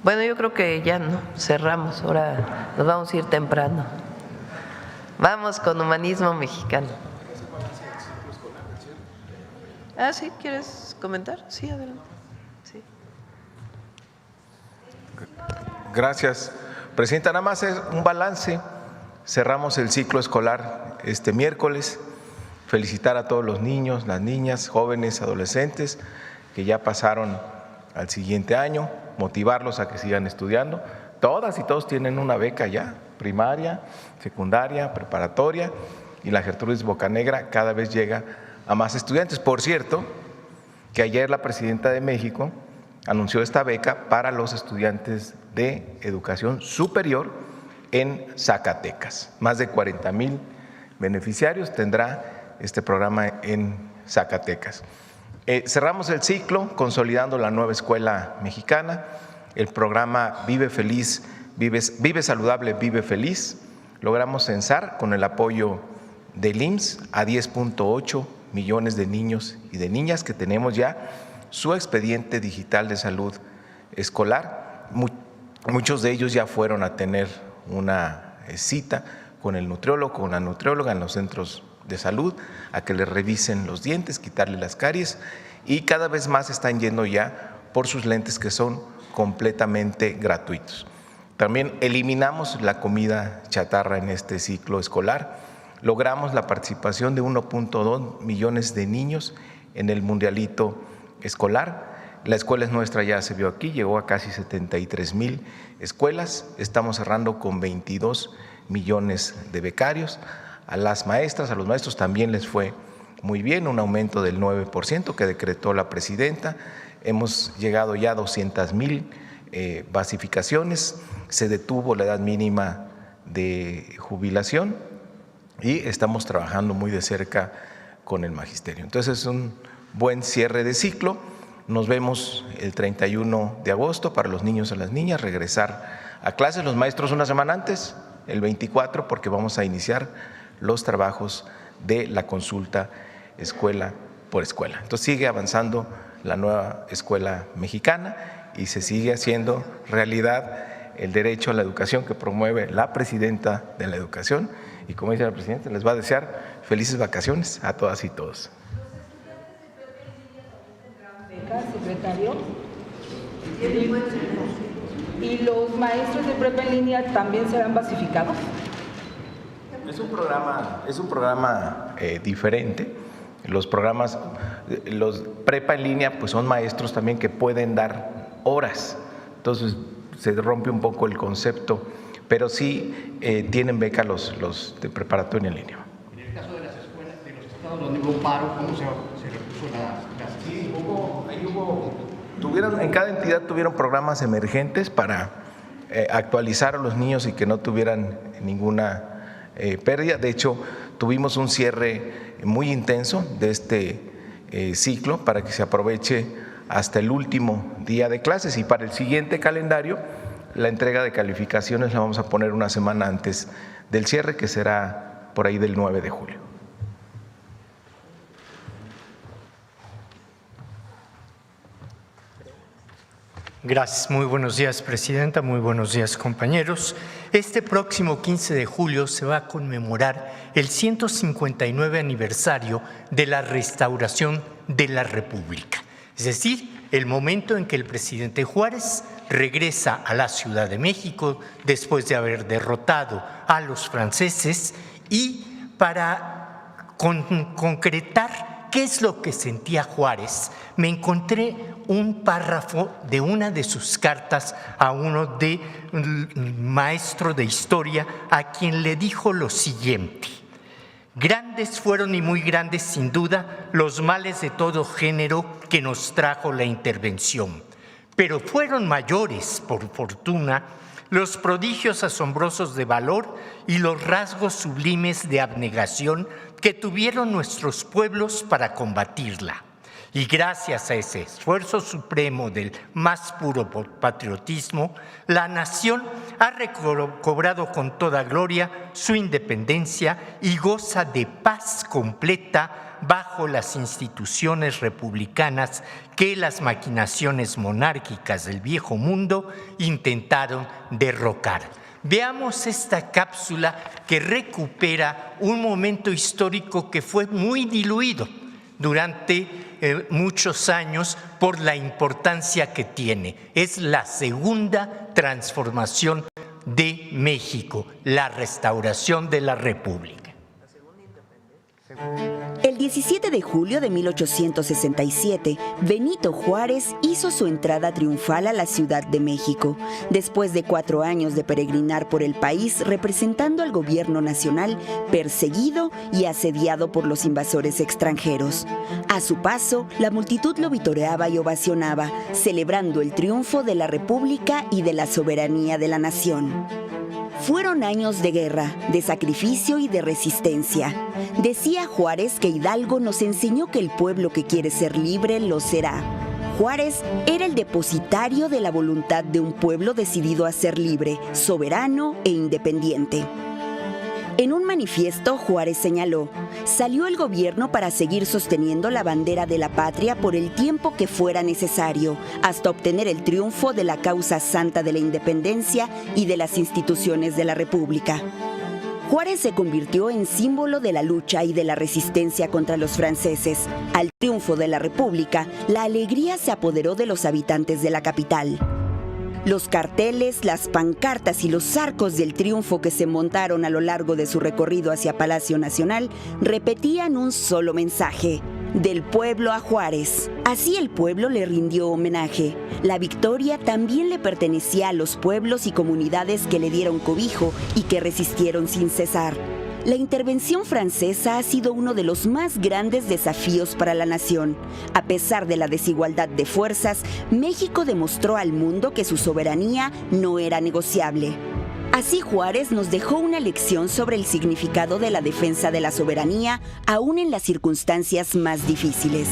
Bueno, yo creo que ya no, cerramos, ahora nos vamos a ir temprano. Vamos con Humanismo Mexicano. Ah, sí, ¿quieres comentar? Sí, adelante. Sí. Gracias, presidenta. Nada más es un balance. Cerramos el ciclo escolar este miércoles. Felicitar a todos los niños, las niñas, jóvenes, adolescentes que ya pasaron al siguiente año, motivarlos a que sigan estudiando. Todas y todos tienen una beca ya, primaria, secundaria, preparatoria, y la Gertrudis Bocanegra cada vez llega a más estudiantes. Por cierto, que ayer la presidenta de México anunció esta beca para los estudiantes de educación superior en Zacatecas. Más de 40,000 beneficiarios tendrá este programa en Zacatecas. Cerramos el ciclo consolidando la nueva escuela mexicana, el programa Vive Feliz, Vive Saludable, Vive Feliz. Logramos censar con el apoyo del IMSS a 10.8 millones de niños y de niñas que tenemos ya su expediente digital de salud escolar. Muchos de ellos ya fueron a tener una cita con el nutriólogo, con la nutrióloga en los centros de salud, a que les revisen los dientes, quitarle las caries, y cada vez más están yendo ya por sus lentes que son completamente gratuitos. También eliminamos la comida chatarra en este ciclo escolar. Logramos la participación de 1.2 millones de niños en el mundialito escolar. La escuela es nuestra, ya se vio aquí, llegó a casi 73,000 escuelas. Estamos cerrando con 22 millones de becarios. A las maestras, a los maestros también les fue muy bien, un aumento del 9% que decretó la presidenta. Hemos llegado ya a 200,000 basificaciones, se detuvo la edad mínima de jubilación y estamos trabajando muy de cerca con el magisterio. Entonces es un buen cierre de ciclo. Nos vemos el 31 de agosto para los niños y las niñas, regresar a clases, los maestros una semana antes, el 24, porque vamos a iniciar los trabajos de la consulta escuela por escuela. Entonces sigue avanzando la nueva escuela mexicana y se sigue haciendo realidad el derecho a la educación que promueve la presidenta de la educación, y como dice la presidenta, les va a desear felices vacaciones a todas y todos. Secretario, ¿y los maestros de prepa en línea también serán basificados? Es un programa diferente. Los programas, los prepa en línea, pues son maestros también que pueden dar horas. Entonces se rompe un poco el concepto, pero sí tienen beca los de preparatoria en línea. En el caso de las escuelas, de los estados donde hubo paro, ¿cómo se repuso la clase? Sí, en cada entidad tuvieron programas emergentes para actualizar a los niños y que no tuvieran ninguna pérdida. De hecho, tuvimos un cierre muy intenso de este ciclo para que se aproveche hasta el último día de clases, y para el siguiente calendario la entrega de calificaciones la vamos a poner una semana antes del cierre, que será por ahí del 9 de julio. Gracias. Muy buenos días, presidenta. Muy buenos días, compañeros. Este próximo 15 de julio se va a conmemorar el 159 aniversario de la restauración de la República. Es decir, el momento en que el presidente Juárez regresa a la Ciudad de México después de haber derrotado a los franceses, y para concretar qué es lo que sentía Juárez, me encontré un párrafo de una de sus cartas a uno de maestro de historia, a quien le dijo lo siguiente: grandes fueron y muy grandes sin duda los males de todo género que nos trajo la intervención, pero fueron mayores, por fortuna, los prodigios asombrosos de valor y los rasgos sublimes de abnegación que tuvieron nuestros pueblos para combatirla. Y gracias a ese esfuerzo supremo del más puro patriotismo, la nación ha recobrado con toda gloria su independencia y goza de paz completa bajo las instituciones republicanas que las maquinaciones monárquicas del viejo mundo intentaron derrocar. Veamos esta cápsula que recupera un momento histórico que fue muy diluido durante muchos años por la importancia que tiene. Es la segunda transformación de México, la restauración de la República. El 17 de julio de 1867, Benito Juárez hizo su entrada triunfal a la Ciudad de México, después de 4 años de peregrinar por el país representando al gobierno nacional perseguido y asediado por los invasores extranjeros. A su paso, la multitud lo vitoreaba y ovacionaba, celebrando el triunfo de la República y de la soberanía de la nación. Fueron años de guerra, de sacrificio y de resistencia. Decía Juárez que Hidalgo nos enseñó que el pueblo que quiere ser libre lo será. Juárez era el depositario de la voluntad de un pueblo decidido a ser libre, soberano e independiente. En un manifiesto, Juárez señaló: salió el gobierno para seguir sosteniendo la bandera de la patria por el tiempo que fuera necesario, hasta obtener el triunfo de la causa santa de la independencia y de las instituciones de la República. Juárez se convirtió en símbolo de la lucha y de la resistencia contra los franceses. Al triunfo de la República, la alegría se apoderó de los habitantes de la capital. Los carteles, las pancartas y los arcos del triunfo que se montaron a lo largo de su recorrido hacia Palacio Nacional repetían un solo mensaje: del pueblo a Juárez. Así el pueblo le rindió homenaje. La victoria también le pertenecía a los pueblos y comunidades que le dieron cobijo y que resistieron sin cesar. La intervención francesa ha sido uno de los más grandes desafíos para la nación. A pesar de la desigualdad de fuerzas, México demostró al mundo que su soberanía no era negociable. Así Juárez nos dejó una lección sobre el significado de la defensa de la soberanía, aún en las circunstancias más difíciles.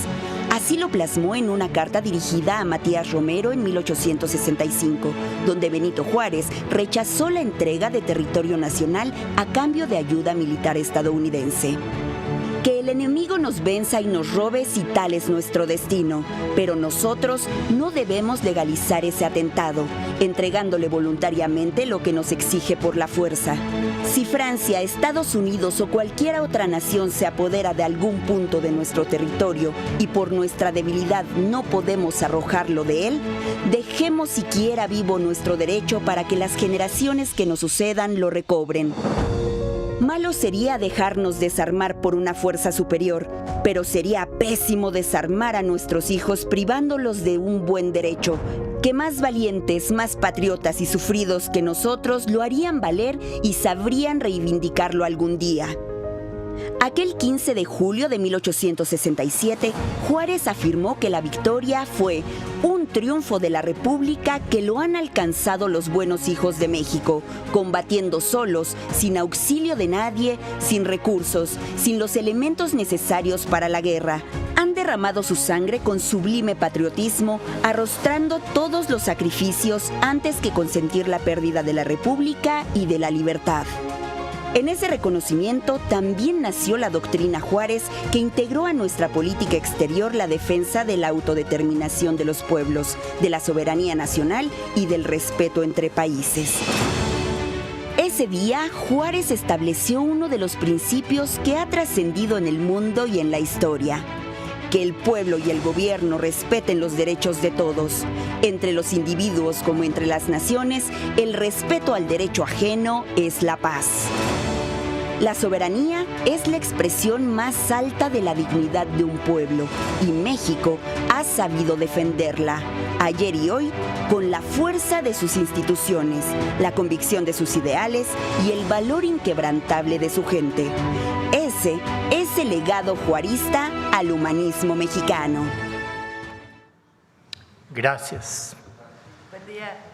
Así lo plasmó en una carta dirigida a Matías Romero en 1865, donde Benito Juárez rechazó la entrega de territorio nacional a cambio de ayuda militar estadounidense. Que el enemigo nos venza y nos robe si tal es nuestro destino, pero nosotros no debemos legalizar ese atentado, entregándole voluntariamente lo que nos exige por la fuerza. Si Francia, Estados Unidos o cualquier otra nación se apodera de algún punto de nuestro territorio y por nuestra debilidad no podemos arrojarlo de él, dejemos siquiera vivo nuestro derecho para que las generaciones que nos sucedan lo recobren. Malo sería dejarnos desarmar por una fuerza superior, pero sería pésimo desarmar a nuestros hijos privándolos de un buen derecho, que más valientes, más patriotas y sufridos que nosotros lo harían valer y sabrían reivindicarlo algún día. Aquel 15 de julio de 1867, Juárez afirmó que la victoria fue un triunfo de la República que lo han alcanzado los buenos hijos de México, combatiendo solos, sin auxilio de nadie, sin recursos, sin los elementos necesarios para la guerra. Han derramado su sangre con sublime patriotismo, arrostrando todos los sacrificios antes que consentir la pérdida de la República y de la libertad. En ese reconocimiento también nació la doctrina Juárez, que integró a nuestra política exterior la defensa de la autodeterminación de los pueblos, de la soberanía nacional y del respeto entre países. Ese día, Juárez estableció uno de los principios que ha trascendido en el mundo y en la historia: que el pueblo y el gobierno respeten los derechos de todos. Entre los individuos como entre las naciones, el respeto al derecho ajeno es la paz. La soberanía es la expresión más alta de la dignidad de un pueblo y México ha sabido defenderla, ayer y hoy, con la fuerza de sus instituciones, la convicción de sus ideales y el valor inquebrantable de su gente. Ese es el legado juarista al humanismo mexicano. Gracias. Buen día.